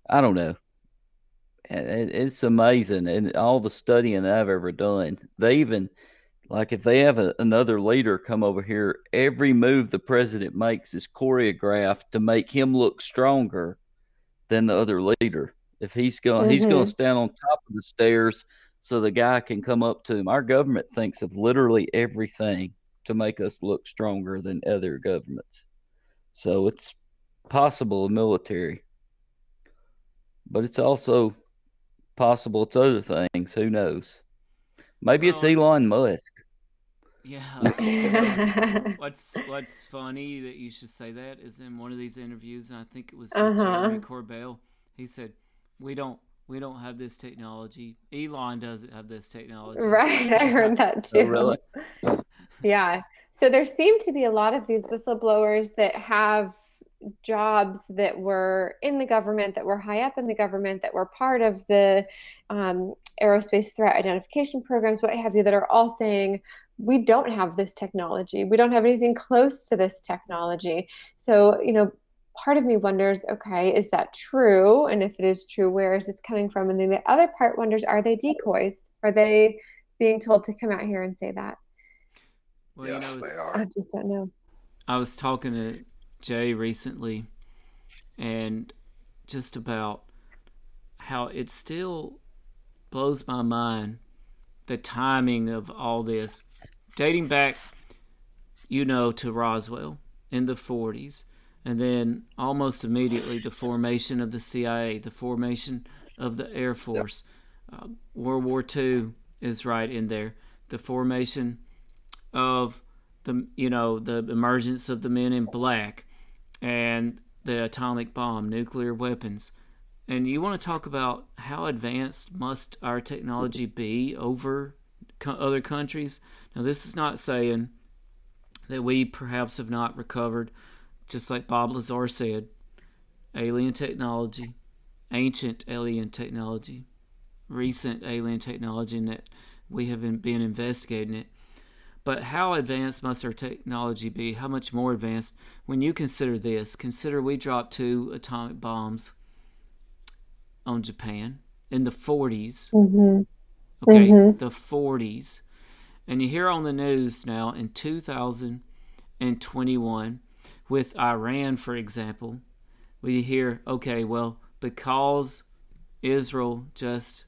I don't know. It's amazing. And all the studying I've ever done, they even, like if they have another leader come over here, every move the president makes is choreographed to make him look stronger than the other leader. If he's going to stand on top of the stairs so the guy can come up to him. Our government thinks of literally everything to make us look stronger than other governments. So it's possible in military, but it's also possible it's other things. Who knows? Maybe it's Elon Musk.
Yeah. What's funny that you should say that is in one of these interviews, and I think it was Jeremy Corbell. He said, "We don't have this technology. Elon doesn't have this technology."
Right, I heard that too.
Oh, really?
Yeah. So there seem to be a lot of these whistleblowers that have jobs that were in the government, that were high up in the government, that were part of the aerospace threat identification programs, what have you, that are all saying, we don't have this technology. We don't have anything close to this technology. So, part of me wonders, okay, is that true? And if it is true, where is this coming from? And then the other part wonders, are they decoys? Are they being told to come out here and say that?
Well,
yes, they are.
I just don't know.
I was talking to Jay recently, and just about how it still blows my mind, the timing of all this, dating back, to Roswell in the 40s, and then almost immediately the formation of the CIA, the formation of the Air Force. World War II is right in there. The formation of the emergence of the Men in Black and the atomic bomb, nuclear weapons. And you want to talk about how advanced must our technology be over other countries? Now, this is not saying that we perhaps have not recovered, just like Bob Lazar said, alien technology, ancient alien technology, recent alien technology, and that we have been investigating it. But how advanced must our technology be? How much more advanced? When you consider this, consider we dropped 2 atomic bombs on Japan in the 40s.
Mm-hmm.
Okay,
Mm-hmm.
the 40s. And you hear on the news now in 2021 with Iran, for example, we hear, okay, well, because Israel just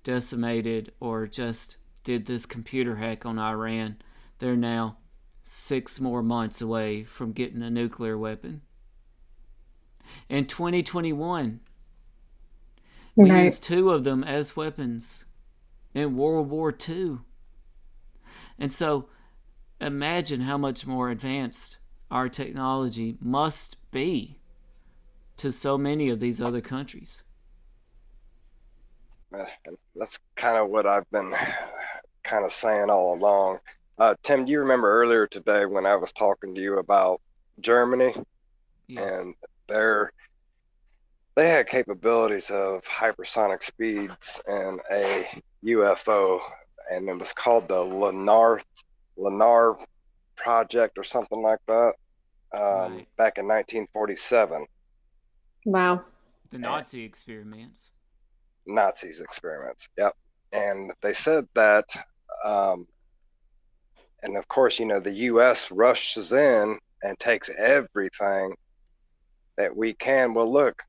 decimated or just did this computer hack on Iran, they're now 6 more months away from getting a nuclear weapon. In 2021, we used 2 of them as weapons in World War II. And so imagine how much more advanced our technology must be to so many of these other countries.
And that's kind of what I've been kind of saying all along. Tim, do you remember earlier today when I was talking to you about Germany?
Yes.
And they had capabilities of hypersonic speeds and a UFO, and it was called the Lunar Project or something like that,
Right.
back in 1947.
Wow.
The Nazi experiments.
Nazis experiments, yep. And they said that, and of course, the U.S. rushes in and takes everything that we can. Well, look,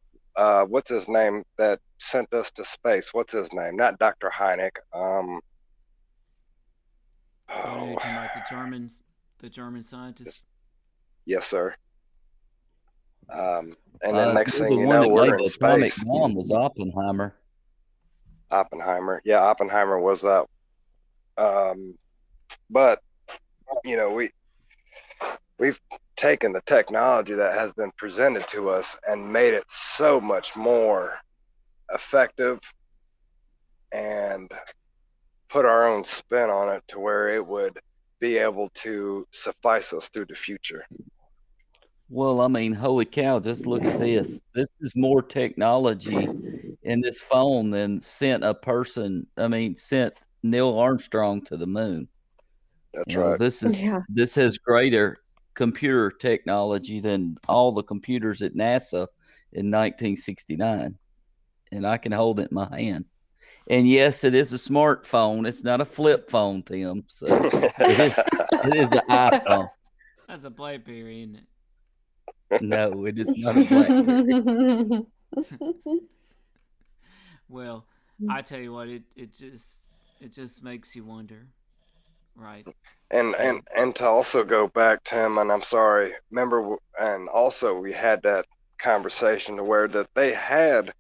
what's his name that sent us to space? What's his name? Not Dr. Hynek.
You're talking about the German scientists.
Yes, sir. And then next thing
the
you
one
know,
that
we're
made
in
the atomic
space.
bomb was Oppenheimer.
Oppenheimer. Yeah, Oppenheimer was that. But we've taken the technology that has been presented to us and made it so much more effective and put our own spin on it to where it would be able to suffice us through the future.
Well, I mean, holy cow, just look at this. This is more technology in this phone than sent Neil Armstrong to the moon.
That's right.
This has greater computer technology than all the computers at NASA in 1969. And I can hold it in my hand. And yes, it is a smartphone. It's not a flip phone, Tim. So it is an iPhone.
That's a BlackBerry, isn't it?
No, it is not a BlackBerry.
Well, I tell you what, it just makes you wonder, right?
And to also go back, Tim, and I'm sorry, remember, and also we had that conversation to where that they had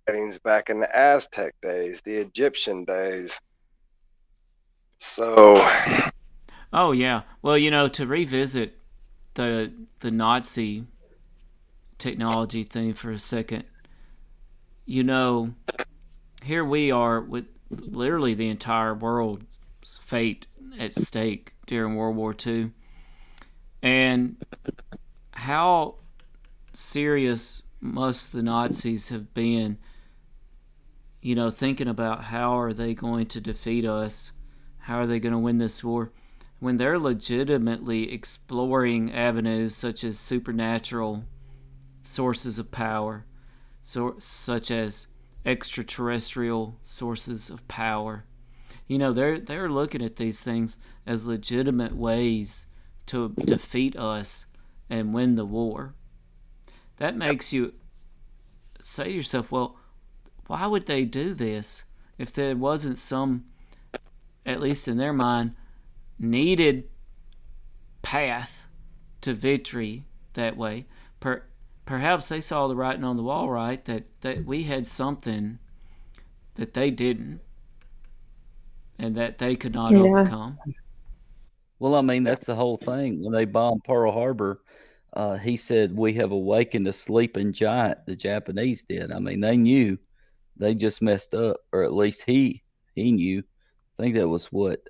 writings back in the Aztec days, the Egyptian days. So.
Oh yeah, well, to revisit the Nazi technology thing for a second, here we are with literally the entire world fate at stake during World War II. And how serious must the Nazis have been, thinking about how are they going to defeat us? How are they going to win this war? When they're legitimately exploring avenues such as supernatural sources of power, such as extraterrestrial sources of power. They're looking at these things as legitimate ways to defeat us and win the war. That makes you say to yourself, well, why would they do this if there wasn't some, at least in their mind, needed path to victory that way? Perhaps they saw the writing on the wall, right? That we had something that they didn't and that they could not overcome.
Well, I mean, that's the whole thing. When they bombed Pearl Harbor, he said, "We have awakened a sleeping giant." The Japanese did. I mean, they knew they just messed up, or at least he knew. I think that was what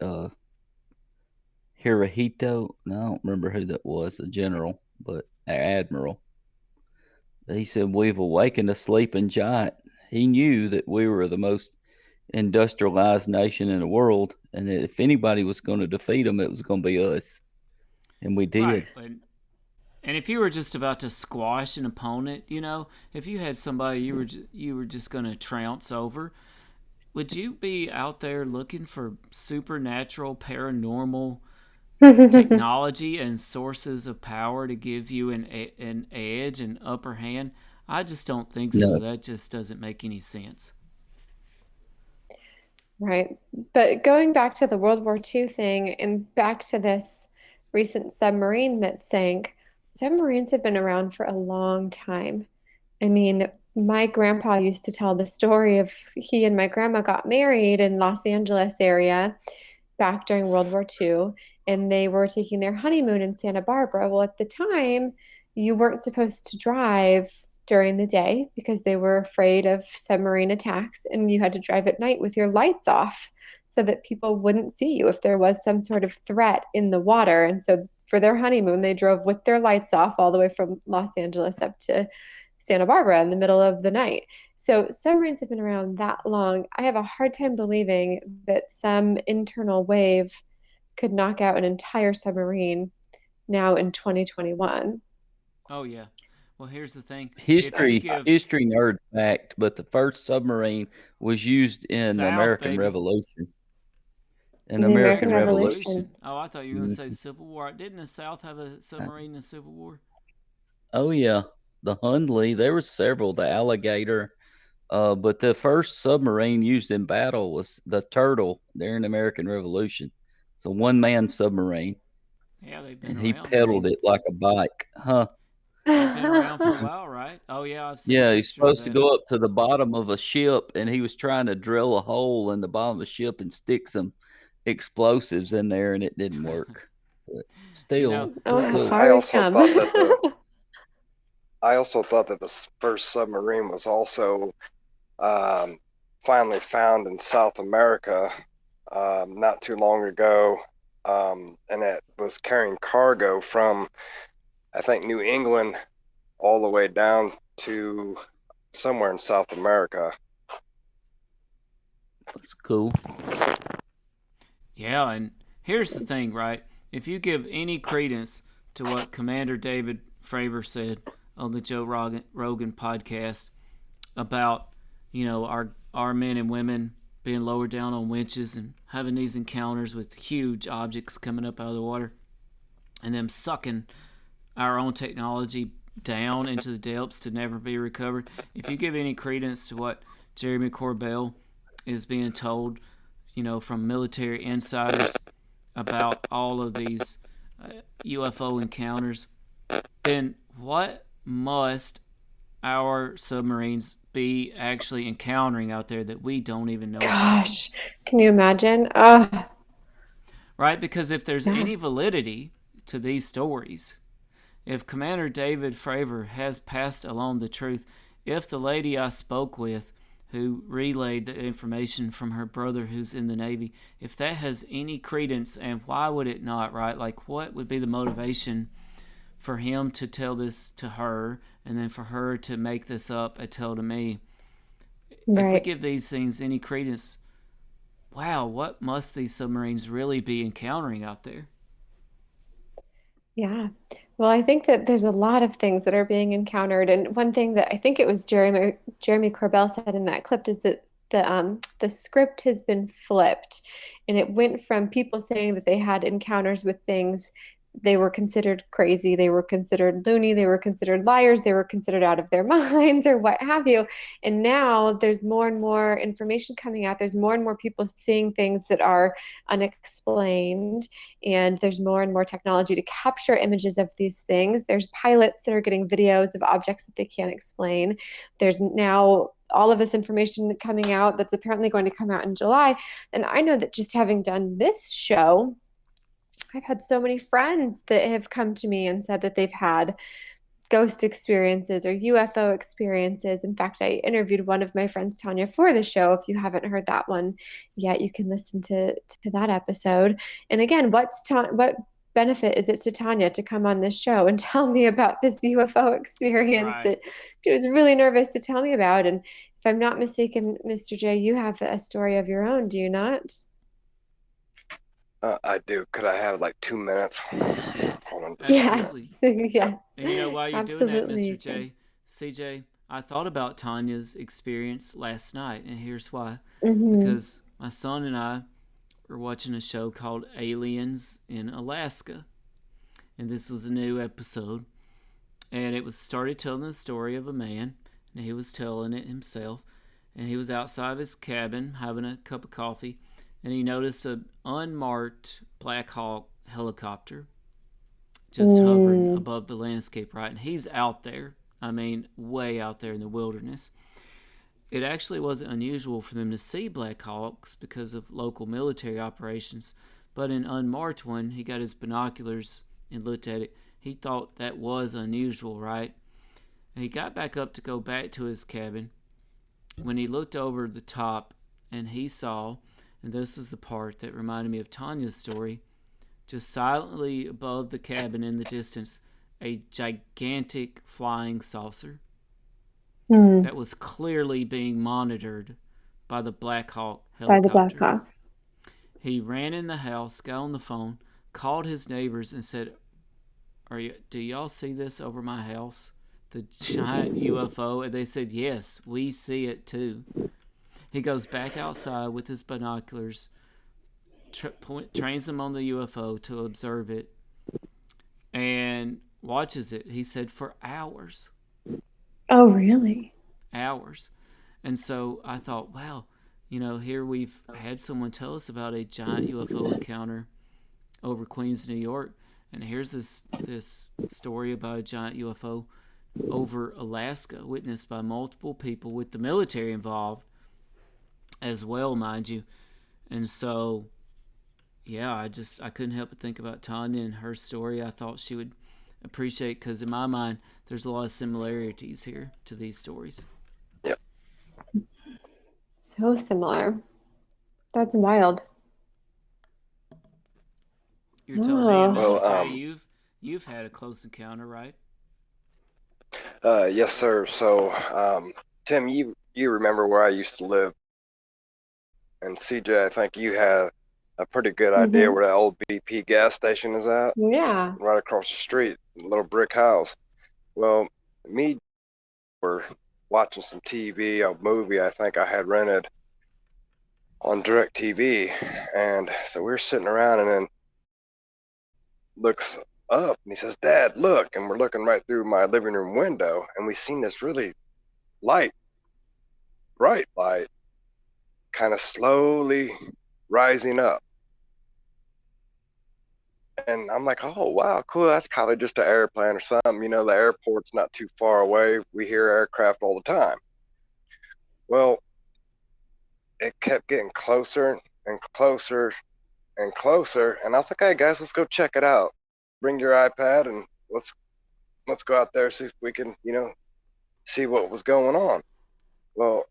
Hirohito. No, I don't remember who that was, the general, but admiral. He said, "We've awakened a sleeping giant." He knew that we were the most industrialized nation in the world, and that if anybody was going to defeat them, it was going to be us, and we did.
Right. And if you were just about to squash an opponent, if you had somebody you were just going to trounce over, would you be out there looking for supernatural, paranormal technology and sources of power to give you an edge, an upper hand? I just don't think so.
No.
That just doesn't make any sense.
Right. But going back to the World War II thing and back to this recent submarine that sank, submarines have been around for a long time. I mean, my grandpa used to tell the story of he and my grandma got married in Los Angeles area back during World War II, and they were taking their honeymoon in Santa Barbara. Well, at the time, you weren't supposed to drive during the day because they were afraid of submarine attacks, and you had to drive at night with your lights off so that people wouldn't see you if there was some sort of threat in the water. And so for their honeymoon, they drove with their lights off all the way from Los Angeles up to Santa Barbara in the middle of the night. So submarines have been around that long. I have a hard time believing that some internal wave could knock out an entire submarine now in 2021.
Oh, yeah. Well, here's the thing.
History nerd fact, but the first submarine was used in the American Revolution. In the American Revolution.
Oh, I thought you were going to say Civil War. Didn't the South have a submarine in the Civil War?
Oh, yeah. The Hundley, there were several, the Alligator. But the first submarine used in battle was the Turtle during the American Revolution. It's a one-man submarine.
Yeah, they've been
and
around.
He pedaled it like a bike. Huh?
They've been around for a while, right? Oh, yeah, I've seen
Yeah, he's supposed to go up to the bottom of a ship, and he was trying to drill a hole in the bottom of the ship and stick some explosives in there, and it didn't work. But still, cool.
I
also thought that the first submarine was also finally found in South America not too long ago, and it was carrying cargo from, I think, New England all the way down to somewhere in South America.
That's cool.
Yeah, and here's the thing, right? If you give any credence to what Commander David Fravor said on the Joe Rogan podcast about, our men and women being lowered down on winches and having these encounters with huge objects coming up out of the water and them sucking our own technology down into the depths to never be recovered. If you give any credence to what Jeremy Corbell is being told, from military insiders about all of these UFO encounters, then what must our submarines be actually encountering out there that we don't even know about?
Gosh, can you imagine?
Right, because if there's any validity to these stories, if Commander David Fravor has passed along the truth, if the lady I spoke with who relayed the information from her brother who's in the Navy, if that has any credence, and why would it not, right? Like, what would be the motivation for him to tell this to her and then for her to make this up and tell to me?
Right.
If we give these things any credence, wow, what must these submarines really be encountering out there?
Yeah. Well, I think that there's a lot of things that are being encountered. And one thing that I think it was Jeremy Corbell said in that clip is that the script has been flipped, and it went from people saying that they had encounters with things. They were considered crazy, they were considered loony, they were considered liars, they were considered out of their minds, or what have you. And now there's more and more information coming out. There's more and more people seeing things that are unexplained, and there's more and more technology to capture images of these things. There's pilots that are getting videos of objects that they can't explain. There's now all of this information coming out that's apparently going to come out in July. And I know that just having done this show, I've had so many friends that have come to me and said that they've had ghost experiences or UFO experiences. In fact, I interviewed one of my friends, Tanya, for the show. If you haven't heard that one yet, you can listen to that episode. And again, what benefit is it to Tanya to come on this show and tell me about this UFO experience that she was really nervous to tell me about? And if I'm not mistaken, Mr. J, you have a story of your own, do you not?
I do. Could I have like 2 minutes? Hold on.
Absolutely.
Yes.
And you know, while you're
Absolutely.
doing that, Mr. J, CJ, I thought about Tanya's experience last night, and here's why. Because my son and I were watching a show called Aliens in Alaska, and this was a new episode, and it was started telling the story of a man, and he was telling it himself, and he was outside of his cabin having a cup of coffee, and he noticed an unmarked Black Hawk helicopter just hovering above the landscape, right? And he's out there, I mean, way out there in the wilderness. It actually wasn't unusual for them to see Black Hawks because of local military operations, but an unmarked one, he got his binoculars and looked at it. He thought that was unusual, right? And he got back up to go back to his cabin. When he looked over the top, and he saw, and this was the part that reminded me of Tanya's story, just silently above the cabin in the distance, a gigantic flying saucer that was clearly being monitored by the Black Hawk helicopter.
By the Black Hawk.
He ran in the house, got on the phone, called his neighbors and said, do y'all see this over my house? The giant UFO? And they said, yes, we see it too. He goes back outside with his binoculars, trains them on the UFO to observe it, and watches it, he said, for hours.
Oh, really?
Hours. And so I thought, wow, you know, here we've had someone tell us about a giant UFO encounter over Queens, New York, and here's this story about a giant UFO over Alaska, witnessed by multiple people with the military involved as well, mind you. And so, yeah, I couldn't help but think about Tanya and her story. I thought she would appreciate, because in my mind, there's a lot of similarities here to these stories.
Yep.
So similar. That's wild.
You're telling me, Mr. J, you've had a close encounter, right?
Yes, sir. So, Tim, you remember where I used to live, and CJ, I think you had a pretty good idea where that old BP gas station is at.
Yeah.
Right across the street, a little brick house. Well, me were watching some TV, a movie I think I had rented on DirecTV, and so we were sitting around, and then looks up and he says, "Dad, look!" And we're looking right through my living room window, and we seen this really bright light, kind of slowly rising up. And I'm like, oh, wow, cool. That's probably just an airplane or something. You know, the airport's not too far away. We hear aircraft all the time. Well, it kept getting closer and closer and closer. And I was like, hey, guys, let's go check it out. Bring your iPad and let's go out there, see if we can, you know, see what was going on. Well,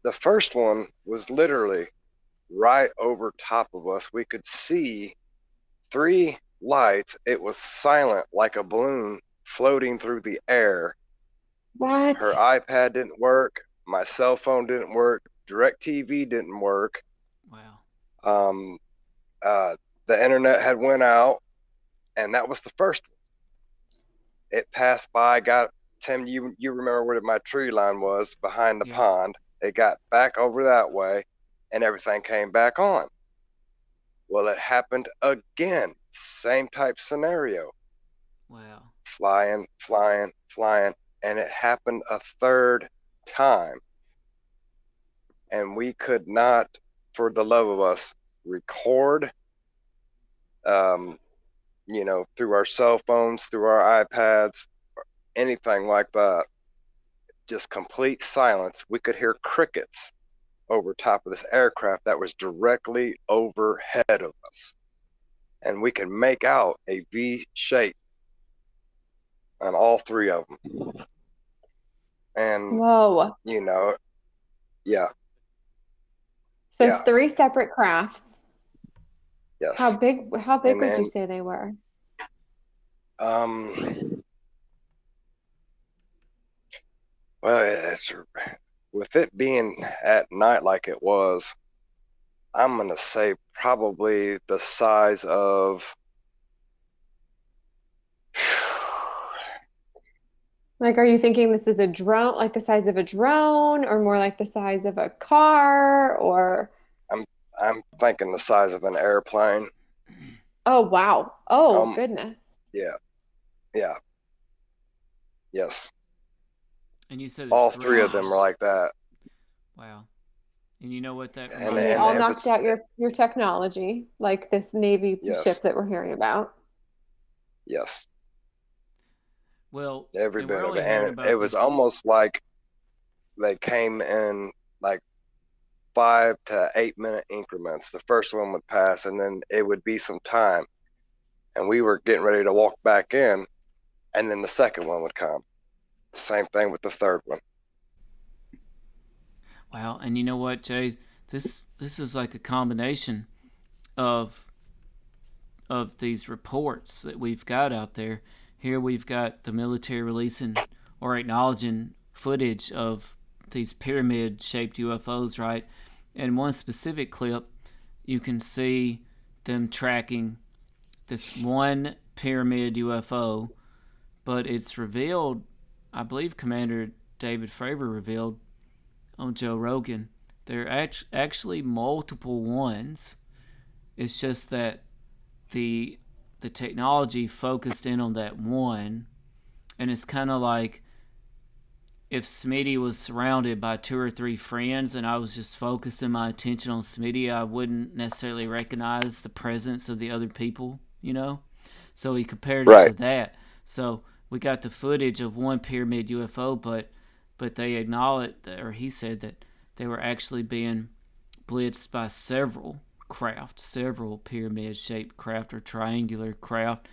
the first one was literally right over top of us. We could see 3 lights. It was silent like a balloon floating through the air.
What?
Her iPad didn't work. My cell phone didn't work. DirecTV didn't work.
Wow.
The internet had went out, and that was the first one. It passed by, Tim, you remember where my tree line was behind the pond. It got back over that way, and everything came back on. Well, it happened again. Same type scenario.
Wow.
Flying, and it happened a third time. And we could not, for the love of us, record, through our cell phones, through our iPads, anything like that. Just complete silence. We could hear crickets over top of this aircraft that was directly overhead of us. And we could make out a V shape on all 3 of them. And,
whoa.
Yeah.
So
Yeah.
3 separate crafts.
Yes.
How big would you say they were?
Well, with it being at night like it was, I'm going to say probably the size of,
Like, are you thinking this is a drone, like the size of a drone, or more like the size of a car, or?
I'm thinking the size of an airplane.
Oh, wow. Oh, goodness.
Yeah. Yes.
And you said
all 3 of them were like that.
Wow. And you know what that
And they all knocked out your technology, like this Navy ship that we're hearing about.
Yes.
Well,
every bit of it. And it was almost like they came in like 5 to 8 minute increments. The first one would pass, and then it would be some time, and we were getting ready to walk back in, and then the second one would come. Same thing with the third one.
Wow. And you know what, Jay? This is like a combination of these reports that we've got out there. Here we've got the military releasing or acknowledging footage of these pyramid-shaped UFOs, right? In one specific clip, you can see them tracking this one pyramid UFO, but it's revealed, I believe Commander David Fravor revealed on Joe Rogan, there are actually multiple ones. It's just that the technology focused in on that one, and it's kind of like if Smitty was surrounded by 2 or 3 friends and I was just focusing my attention on Smitty, I wouldn't necessarily recognize the presence of the other people, So he compared it to that. So we got the footage of one pyramid UFO, but they acknowledged, or he said that they were actually being blitzed by several pyramid-shaped craft or triangular craft.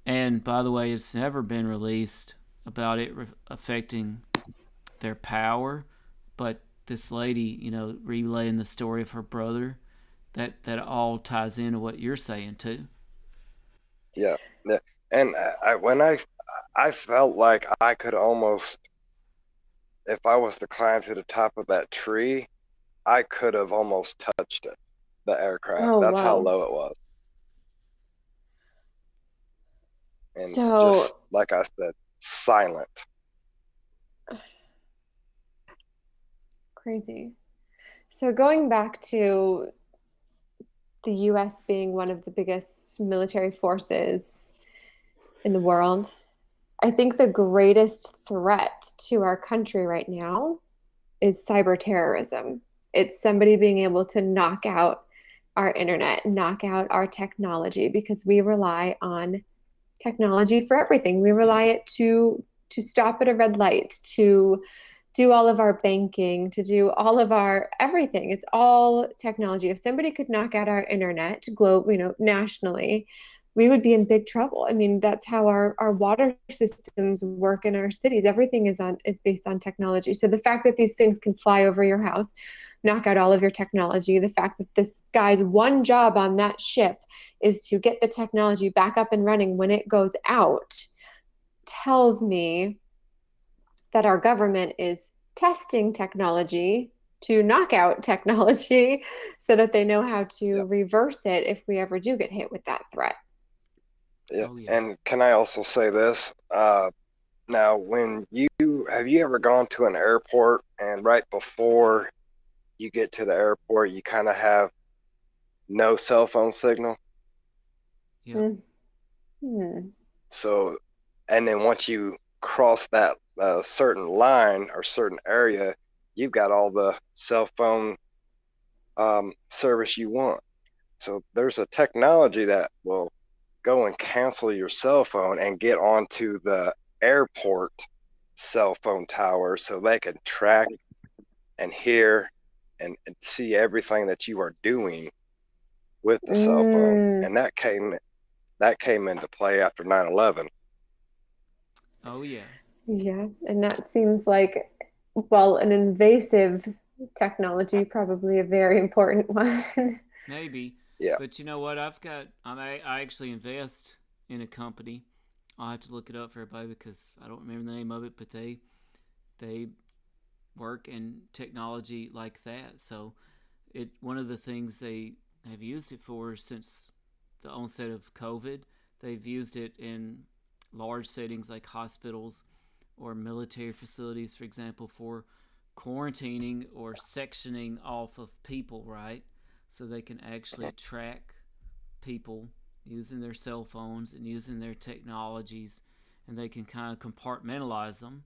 And by the way, it's never been released about it affecting their power, but this lady, relaying the story of her brother, that all ties into what you're saying too.
Yeah. And I felt like I could almost, if I was to climb to the top of that tree, I could have almost touched it, the aircraft. That's how low it was. And just like I said, silent.
Crazy. So going back to the U.S. being one of the biggest military forces in the world, I think the greatest threat to our country right now is cyber terrorism. It's somebody being able to knock out our internet, knock out our technology, because we rely on technology for everything. We rely it to stop at a red light, to do all of our banking, to do all of our everything. It's all technology. If somebody could knock out our internet nationally, we would be in big trouble. I mean, that's how our water systems work in our cities. Everything is based on technology. So the fact that these things can fly over your house, knock out all of your technology, the fact that this guy's one job on that ship is to get the technology back up and running when it goes out, tells me that our government is testing technology to knock out technology so that they know how to reverse it if we ever do get hit with that threat.
Yeah. Oh, yeah. And can I also say this? Now, have you ever gone to an airport and right before you get to the airport, you kind of have no cell phone signal?
Yeah.
Mm-hmm.
So, and then once you cross that certain line or certain area, you've got all the cell phone service you want. So there's a technology that will go and cancel your cell phone and get onto the airport cell phone tower so they can track and hear and see everything that you are doing with the cell phone. And that came into play after 9/11.
Oh yeah.
Yeah, and that seems like, well, an invasive technology, probably a very important one.
Maybe.
Yeah.
But you know what? I actually invest in a company. I'll have to look it up for everybody because I don't remember the name of it, but they work in technology like that. So one of the things they have used it for since the onset of COVID, they've used it in large settings like hospitals or military facilities, for example, for quarantining or sectioning off of people, right? So they can actually track people using their cell phones and using their technologies, and they can kind of compartmentalize them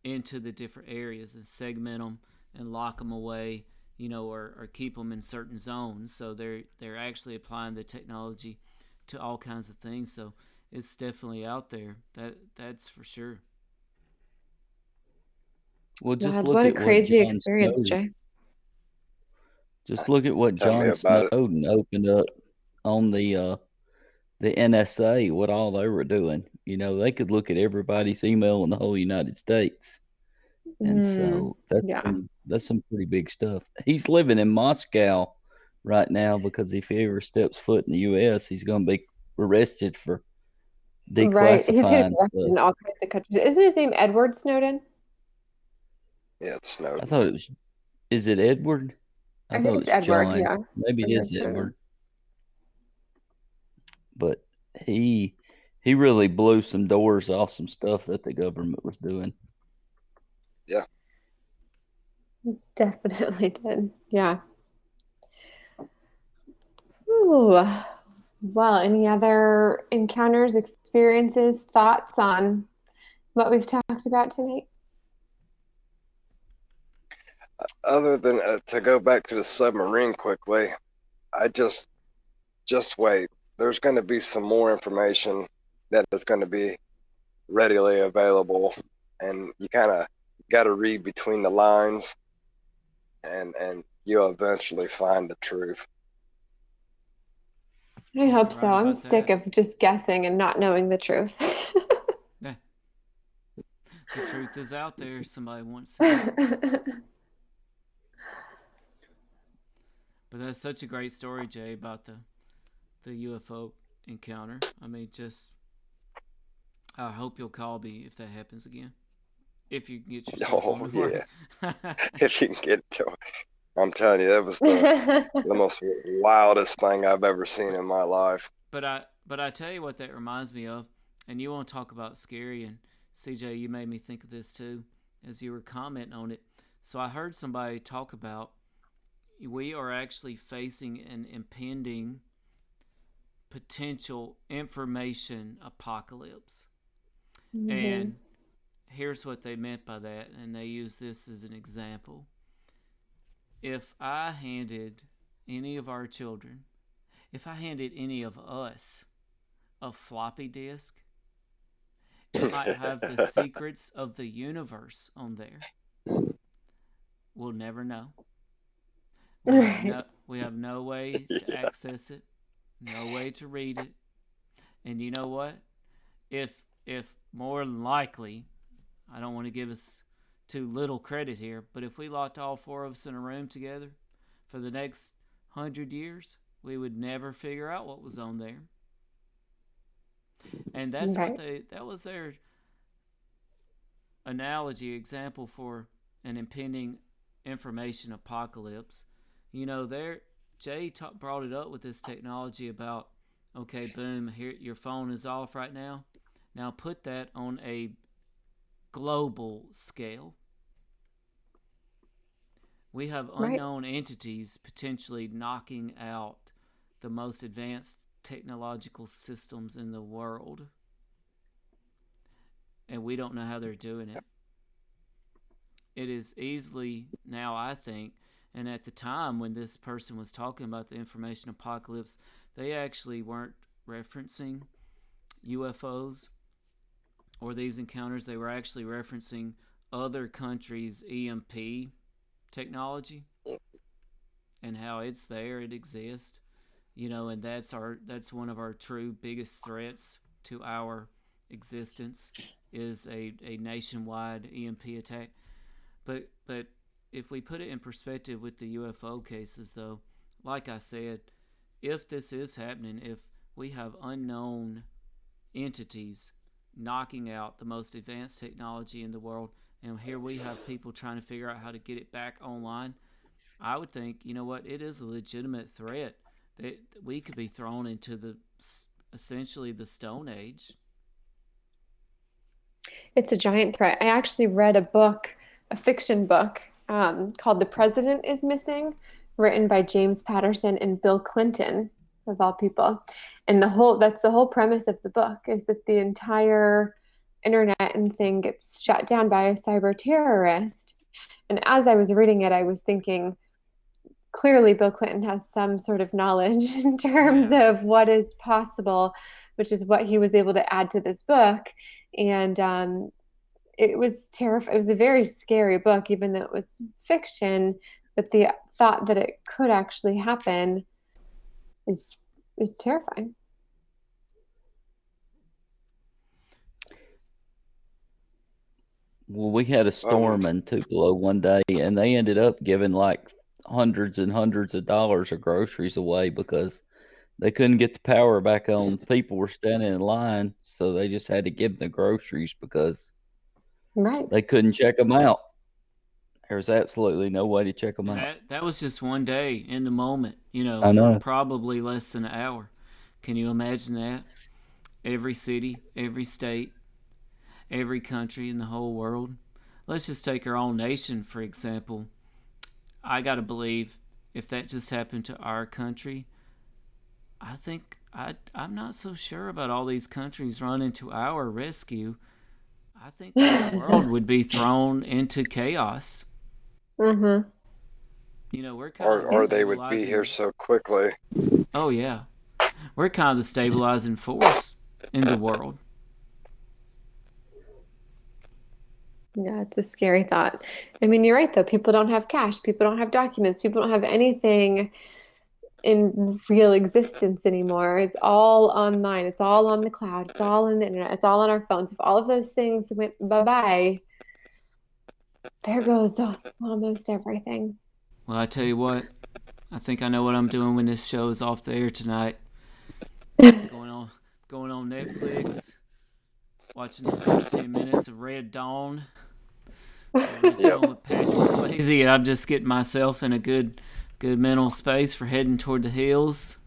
into the different areas and segment them and lock them away, or keep them in certain zones. So they're actually applying the technology to all kinds of things. So it's definitely out there. That's for sure.
Well, just
God,
look
what a
at what
crazy
John
experience,
Snowden.
Jay.
Just look at what
Tell me
John
about it.
Snowden opened up on the NSA. What all they were doing. They could look at everybody's email in the whole United States, and so that's some pretty big stuff. He's living in Moscow right now because if he ever steps foot in the U.S., he's going to be arrested for
Right. He's going to
declassifying
be arrested in
stuff.
all kinds of countries. Isn't his name Edward Snowden?
Yeah, it's Snowden.
I thought it was. Is it Edward?
I
thought
think
it
it's
was
Edward,
John.
yeah.
Maybe it
Edward
is
Snowden.
Edward. But he really blew some doors off some stuff that the government was doing.
Yeah.
Definitely did. Yeah. Ooh. Well, any other encounters, experiences, thoughts on what we've talked about tonight?
Other than to go back to the submarine quickly, I just wait. There's going to be some more information that is going to be readily available, and you kind of got to read between the lines, and you'll eventually find the truth.
I hope so.
Right
I'm
about
sick
that.
of just guessing and not knowing the truth.
Yeah. The truth is out there. Somebody wants it. But that's such a great story, Jay, about the UFO encounter. I mean, I hope you'll call me if that happens again. If you can get yourself on the work.
If you can get to it. I'm telling you, that was the most wildest thing I've ever seen in my life.
But I tell you what that reminds me of, and you want to talk about scary, and CJ, you made me think of this too as you were commenting on it. So I heard somebody talk about we are actually facing an impending potential information apocalypse.
Mm-hmm.
And here's what they meant by that, and they use this as an example. If I handed any of our children, if I handed any of us a floppy disk, it might have the secrets of the universe on there. We'll never know. We have no way to access it. no way to read it. And you know what? If more than likely, I don't want to give us too little credit here, but if we locked all four of us in a room together for the next 100 years, we would never figure out what was on there. And that's
Right.
that was their analogy, example for an impending information apocalypse. You know, Jay brought it up with this technology about, okay, boom, here your phone is off right now. Now put that on a global scale. We have unknown entities potentially knocking out the most advanced technological systems in the world. And we don't know how they're doing it. It is easily now, I think, and at the time when this person was talking about the information apocalypse, they actually weren't referencing UFOs or these encounters. They were actually referencing other countries' EMP technology and how it's there, it exists, and that's one of our true biggest threats to our existence is a nationwide EMP attack. But if we put it in perspective with the UFO cases, though, like I said, if this is happening, if we have unknown entities knocking out the most advanced technology in the world, and here we have people trying to figure out how to get it back online, I would think, you know what, it is a legitimate threat that we could be thrown into essentially the Stone Age.
It's a giant threat. I actually read a fiction book called The President is Missing, written by James Patterson and Bill Clinton, of all people. And that's the whole premise of the book, is that the entire internet and thing gets shut down by a cyber terrorist. And as I was reading it, I was thinking, clearly Bill Clinton has some sort of knowledge in terms of what is possible, which is what he was able to add to this book. And it was terrifying. It was a very scary book, even though it was fiction. But the thought that it could actually happen is terrifying.
Well, we had a storm in Tupelo one day, and they ended up giving like hundreds and hundreds of dollars of groceries away because they couldn't get the power back on. People were standing in line, so they just had to give them the groceries because they couldn't check them out. There's absolutely no way to check them out.
That was just one day in the moment,
I know.
for probably less than an hour. Can you imagine that? Every city, every state, every country in the whole world. Let's just take our own nation, for example. I got to believe if that just happened to our country, I think I'm not so sure about all these countries running to our rescue. I think the world would be thrown into chaos.
Mm-hmm.
We're kind of
or they would be here so quickly.
Oh yeah, we're kind of the stabilizing force in the world.
Yeah, it's a scary thought. I mean, you're right, though. People don't have cash. People don't have documents. People don't have anything in real existence anymore. It's all online. It's all on the cloud. It's all on the internet. It's all on our phones. If all of those things went bye-bye, there goes almost everything.
Well, I tell you what, I think I know what I'm doing when this show is off the air tonight. Going on Netflix, watching the first 10 minutes of Red Dawn. With Patrick Swayze, and I'm just getting myself in a good mental space for heading toward the hills.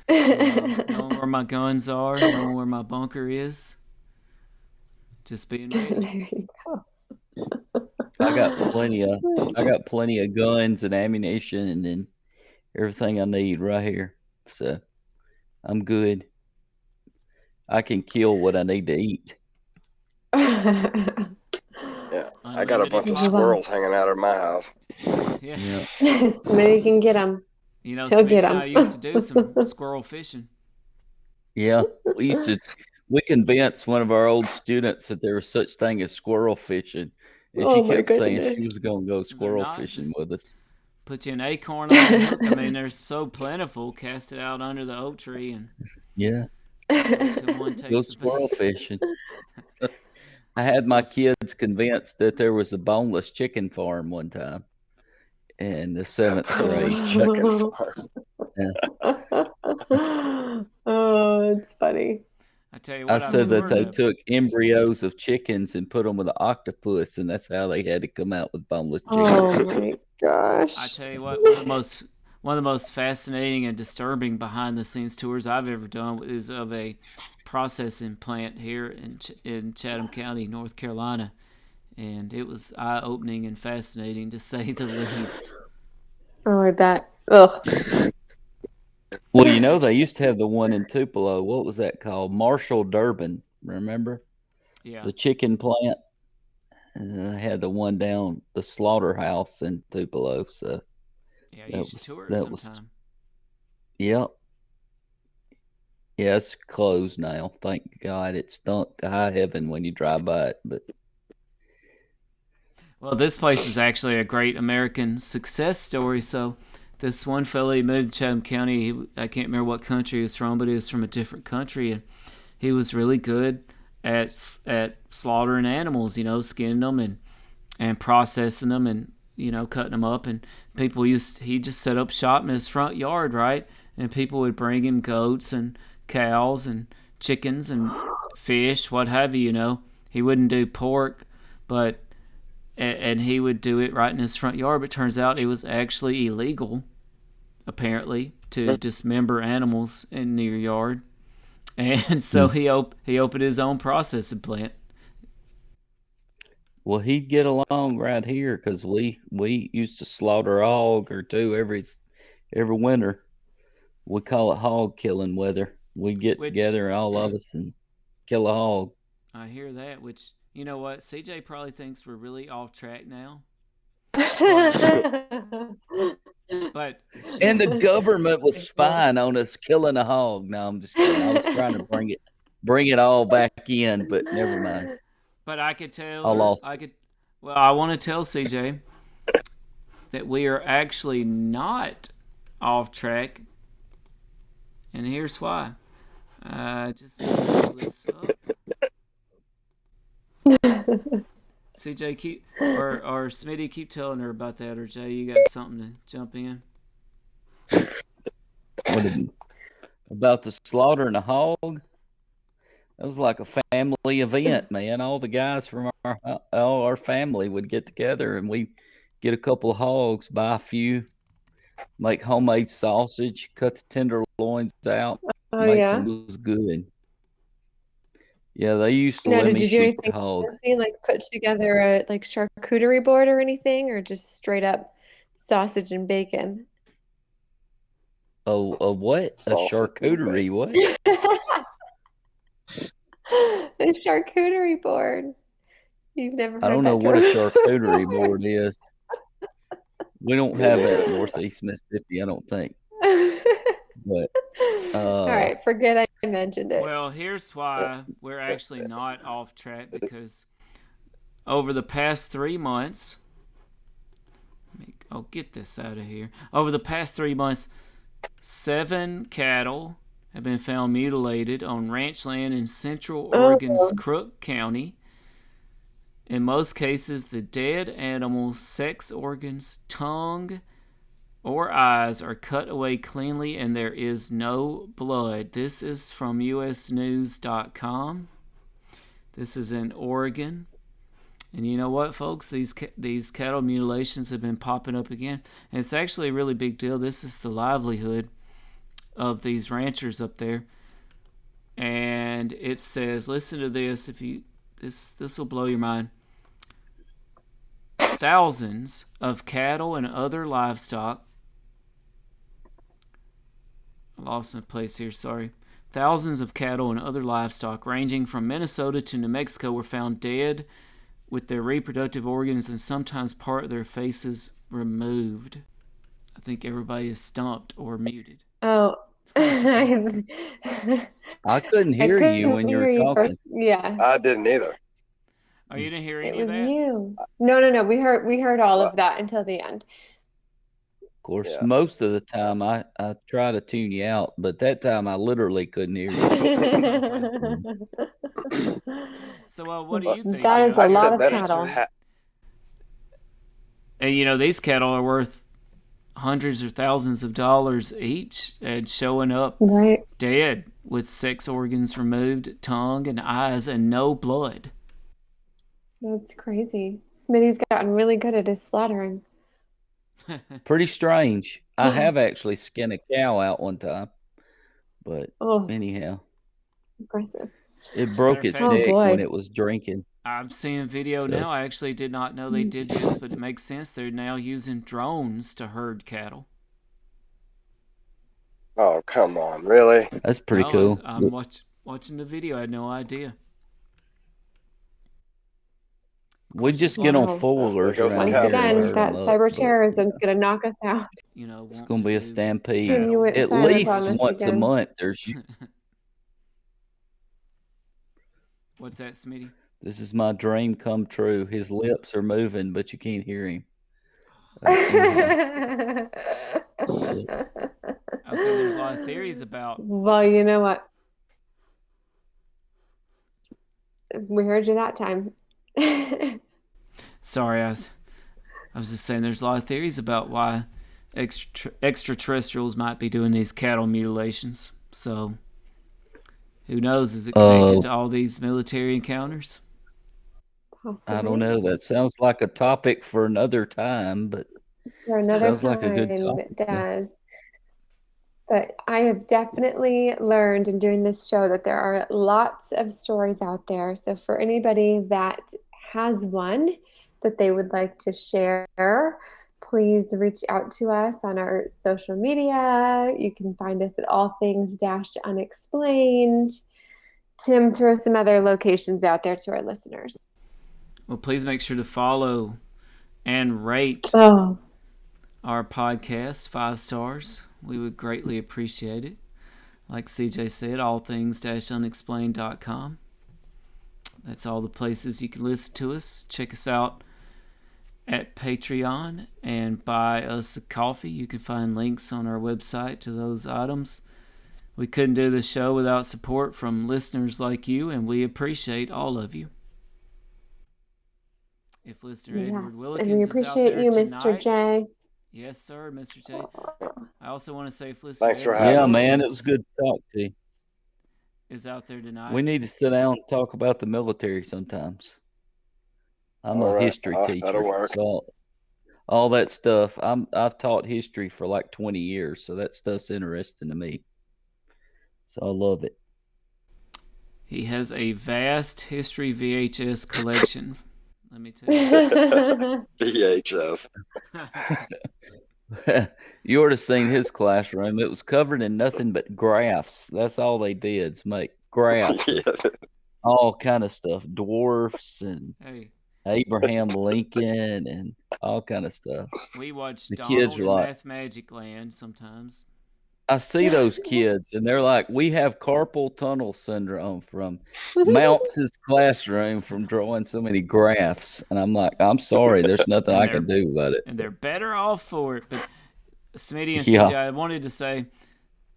Knowing where my guns are, knowing where my bunker is. Just being ready.
There you go.
I got plenty of guns and ammunition and everything I need right here. So I'm good. I can kill what I need to eat.
Yeah, I got a bunch of squirrels hanging out of my house.
Yeah.
Maybe you can get them.
He'll get them. I used to do some squirrel fishing.
Yeah, we convinced one of our old students that there was such thing as squirrel fishing, and she kept saying she was going to go squirrel fishing with us.
Put you an acorn on a hook. I mean, they're so plentiful. Cast it out under the oak tree and
Yeah.
till one
Go
takes the
squirrel
bait.
fishing. I had my kids convinced that there was a boneless chicken farm one time in the 7th grade.
Chicken farm.
Oh, it's funny.
I tell you
I
what, I've
said that
toured
they
a,
took embryos of chickens and put them with an octopus, and that's how they had to come out with boneless chickens.
Oh my gosh.
I tell you what, one of the most fascinating and disturbing behind the scenes tours I've ever done is of a processing plant here in Chatham County, North Carolina, and it was eye-opening and fascinating to say the least.
Oh, I bet. Ugh.
Well, you know, they used to have the one in Tupelo. What was that called? Marshall Durbin. Remember?
Yeah.
The chicken plant. And they had the one down the slaughterhouse in Tupelo. So
Yeah, you should tour it sometime.
Yep. Yeah, it's closed now. Thank God. It stunk to high heaven when you drive by it. But
well, this place is actually a great American success story. So this one fella, he moved to Chatham County. I can't remember what country he was from, but he was from a different country, and he was really good at slaughtering animals. You know, skinning them and processing them, and cutting them up. And he just set up shop in his front yard, right? And people would bring him goats and cows and chickens and fish, what have you. You know, he wouldn't do pork, but and he would do it right in his front yard. But turns out it was actually illegal, apparently, to dismember animals in your yard. And so he opened his own processing plant.
well, he'd get along right here because we used to slaughter a hog or two every winter. We call it hog killing weather. We get together, all of us, and kill a hog.
I hear that, which, you know what, CJ probably thinks we're really off track now. But
and the government was spying on us killing a hog. No, I'm just kidding. I was trying to bring it all back in, but never mind.
But I could tell
I lost.
I want to tell CJ that we are actually not off track, and here's why. Just pull this up. CJ, or Smitty, keep telling her about that, or Jay, you got something to jump in?
About the slaughtering a hog? That was like a family event, man. All the guys from our family would get together, and we get a couple of hogs, buy a few, make homemade sausage, cut the tenderloins out, make some. It was good. Yeah, they used to let me shoot the hog.
Like put together a charcuterie board or anything, or just straight up sausage and bacon?
Oh, a what? A charcuterie? What?
A charcuterie board. You've never heard
I don't know what a charcuterie board is. We don't have that in Northeast Mississippi, I don't think. But
all right, forget I mentioned it.
Well, here's why we're actually not off track, because over the past 3 months, I'll get this out of here. Over the past 3 months, 7 cattle have been found mutilated on ranch land in Central Oregon's Crook County. In most cases, the dead animal's sex organs, tongue, or eyes are cut away cleanly, and there is no blood. This is from usnews.com. This is in Oregon. And you know what, folks? These cattle mutilations have been popping up again. And it's actually a really big deal. This is the livelihood of these ranchers up there. And it says, listen to this, this will blow your mind. Thousands of cattle and other livestock. I lost my place here, sorry. Thousands of cattle and other livestock ranging from Minnesota to New Mexico were found dead with their reproductive organs and sometimes part of their faces removed. I think everybody is stumped or muted.
Oh.
I couldn't hear you when you were talking.
Yeah.
I didn't either.
Oh, you didn't hear any
of that?
It was
you. No. We heard all of that until the end.
course,
Yeah.
most of the time I try to tune you out, but that time I literally couldn't hear you.
So, what do you think?
That is a
I
lot
said
of
that
cattle.
And these cattle are worth hundreds or thousands of dollars each, and showing up
Right.
dead with sex organs removed, tongue and eyes, and no blood.
That's crazy. Smitty's gotten really good at his slaughtering.
Pretty strange. I have actually skinned a cow out one time, but anyhow,
Impressive.
it broke its
fact-
neck when it was drinking.
I'm seeing video
So-
now. I actually did not know they did this, but it makes sense. They're now using drones to herd cattle.
Oh, come on, really?
That's pretty
No,
cool.
I'm watching the video. I had no idea.
We just get on
Wow.
four-wheelers
There goes the
around
Once
here.
cow.
and
again,
herd
that
'em up,
cyber
but
terrorism's going to knock us out.
it's going to be a stampede.
Tim, you went
At
silent
least
on us
once a
again.
month, there's
What's that, Smitty?
This is my dream come true. His lips are moving, but you can't hear him.
I was saying there's a lot of theories about.
Well, you know what? We heard you that time.
Sorry, I was just saying there's a lot of theories about why extraterrestrials might be doing these cattle mutilations. So, who knows? Is it connected to all these military encounters?
I don't know. That sounds like a topic for another time, but
For another
sounds
time,
like a good topic.
it does. But I have definitely learned in doing this show that there are lots of stories out there. So for anybody that has one that they would like to share, please reach out to us on our social media. You can find us at All Things Unexplained. Tim, throw some other locations out there to our listeners.
Well, please make sure to follow and rate
Oh.
our podcast 5 stars. We would greatly appreciate it. Like CJ said, allthings-unexplained.com. That's all the places you can listen to us. Check us out at Patreon and buy us a coffee. You can find links on our website to those items. We couldn't do this show without support from listeners like you, and we appreciate all of you. If listener Edward Willikins
and we appreciate you,
tonight,
Mr. J.
Yes, sir, Mr. J. I also want to say if listener
Thanks for
Edward
having
Yeah,
me.
man, it was good to talk to you.
is out there tonight.
We need to sit down and talk about the military sometimes. I'm
All
a
right.
history
That'll
teacher,
work.
so all that stuff. I've taught history for like 20 years, so that stuff's interesting to me. So I love it.
He has a vast history VHS collection. Let me tell you.
VHS.
You ought to have seen his classroom. It was covered in nothing but graphs. That's all they did is make graphs of all kind of stuff, dwarfs and
Hey,
Abraham Lincoln and all kind of stuff.
we watch
The
Donald
kids are
in
like,
Math Magic Land sometimes.
I see those kids, and they're like, we have carpal tunnel syndrome from Mounts' classroom from drawing so many graphs. And I'm like, I'm sorry, there's nothing I can do about it.
And they're better off for it. But Smitty and
Yeah.
CJ, I wanted to say,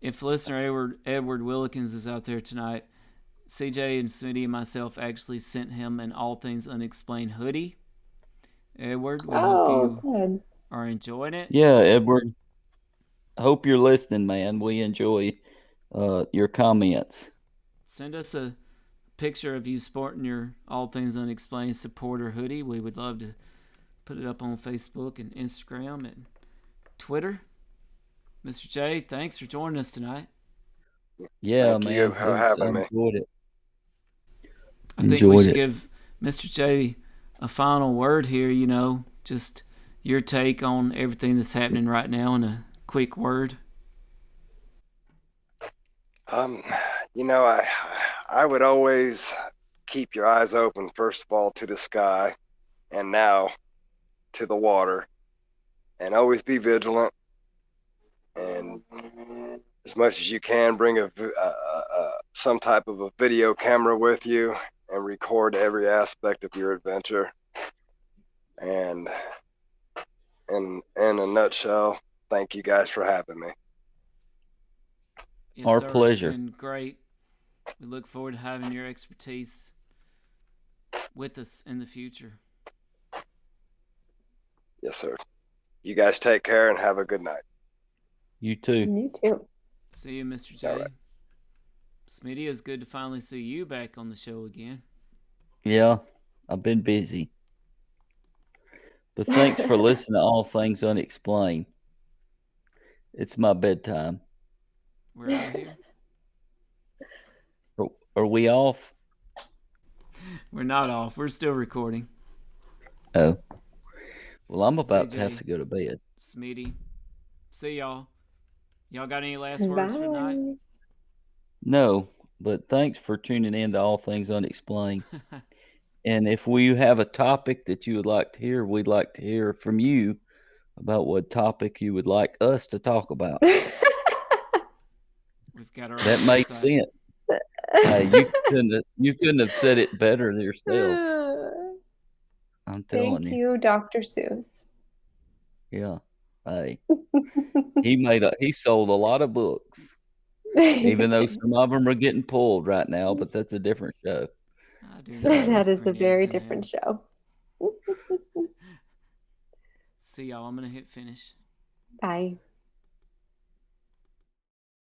if listener Edward Willikins is out there tonight, CJ and Smitty and myself actually sent him an All Things Unexplained hoodie. Edward, we hope you
good.
are enjoying it.
Yeah, Edward. I hope you're listening, man. We enjoy your comments.
Send us a picture of you sporting your All Things Unexplained supporter hoodie. We would love to put it up on Facebook and Instagram and Twitter. Mr. J, thanks for joining us tonight.
Yeah,
Thank
man.
you for having me.
Enjoyed it.
I think we should give Mr. J a final word here, just your take on everything that's happening right now in a quick word.
I would always keep your eyes open, first of all, to the sky, and now to the water, and always be vigilant. And as much as you can, bring some type of a video camera with you and record every aspect of your adventure. And in a nutshell, thank you guys for having me.
Yes,
Our
sir,
pleasure.
It's been great. We look forward to having your expertise with us in the future.
Yes, sir. You guys take care and have a good night.
You too.
You too.
See you, Mr. J.
All right.
Smitty, it's good to finally see you back on the show again.
Yeah, I've been busy. But thanks for listening to All Things Unexplained. It's my bedtime.
We're out of here.
Are we off?
We're not off. We're still recording.
Oh. Well, I'm about to
CJ,
have to go to bed.
Smitty, see y'all. Y'all got any last words for tonight?
Bye.
No, but thanks for tuning in to All Things Unexplained. And if we have a topic that you would like to hear, we'd like to hear from you about what topic you would like us to talk about.
We've got our
That
own
makes
website.
sense. You couldn't have said it better yourself. I'm telling
Thank you, Dr. Seuss.
Yeah. Hey, he sold a lot of books, even though some of them are getting pulled right now. But that's a different show.
I do not
That is a
pronounce
very
him.
different show.
See y'all. I'm gonna hit finish.
Bye.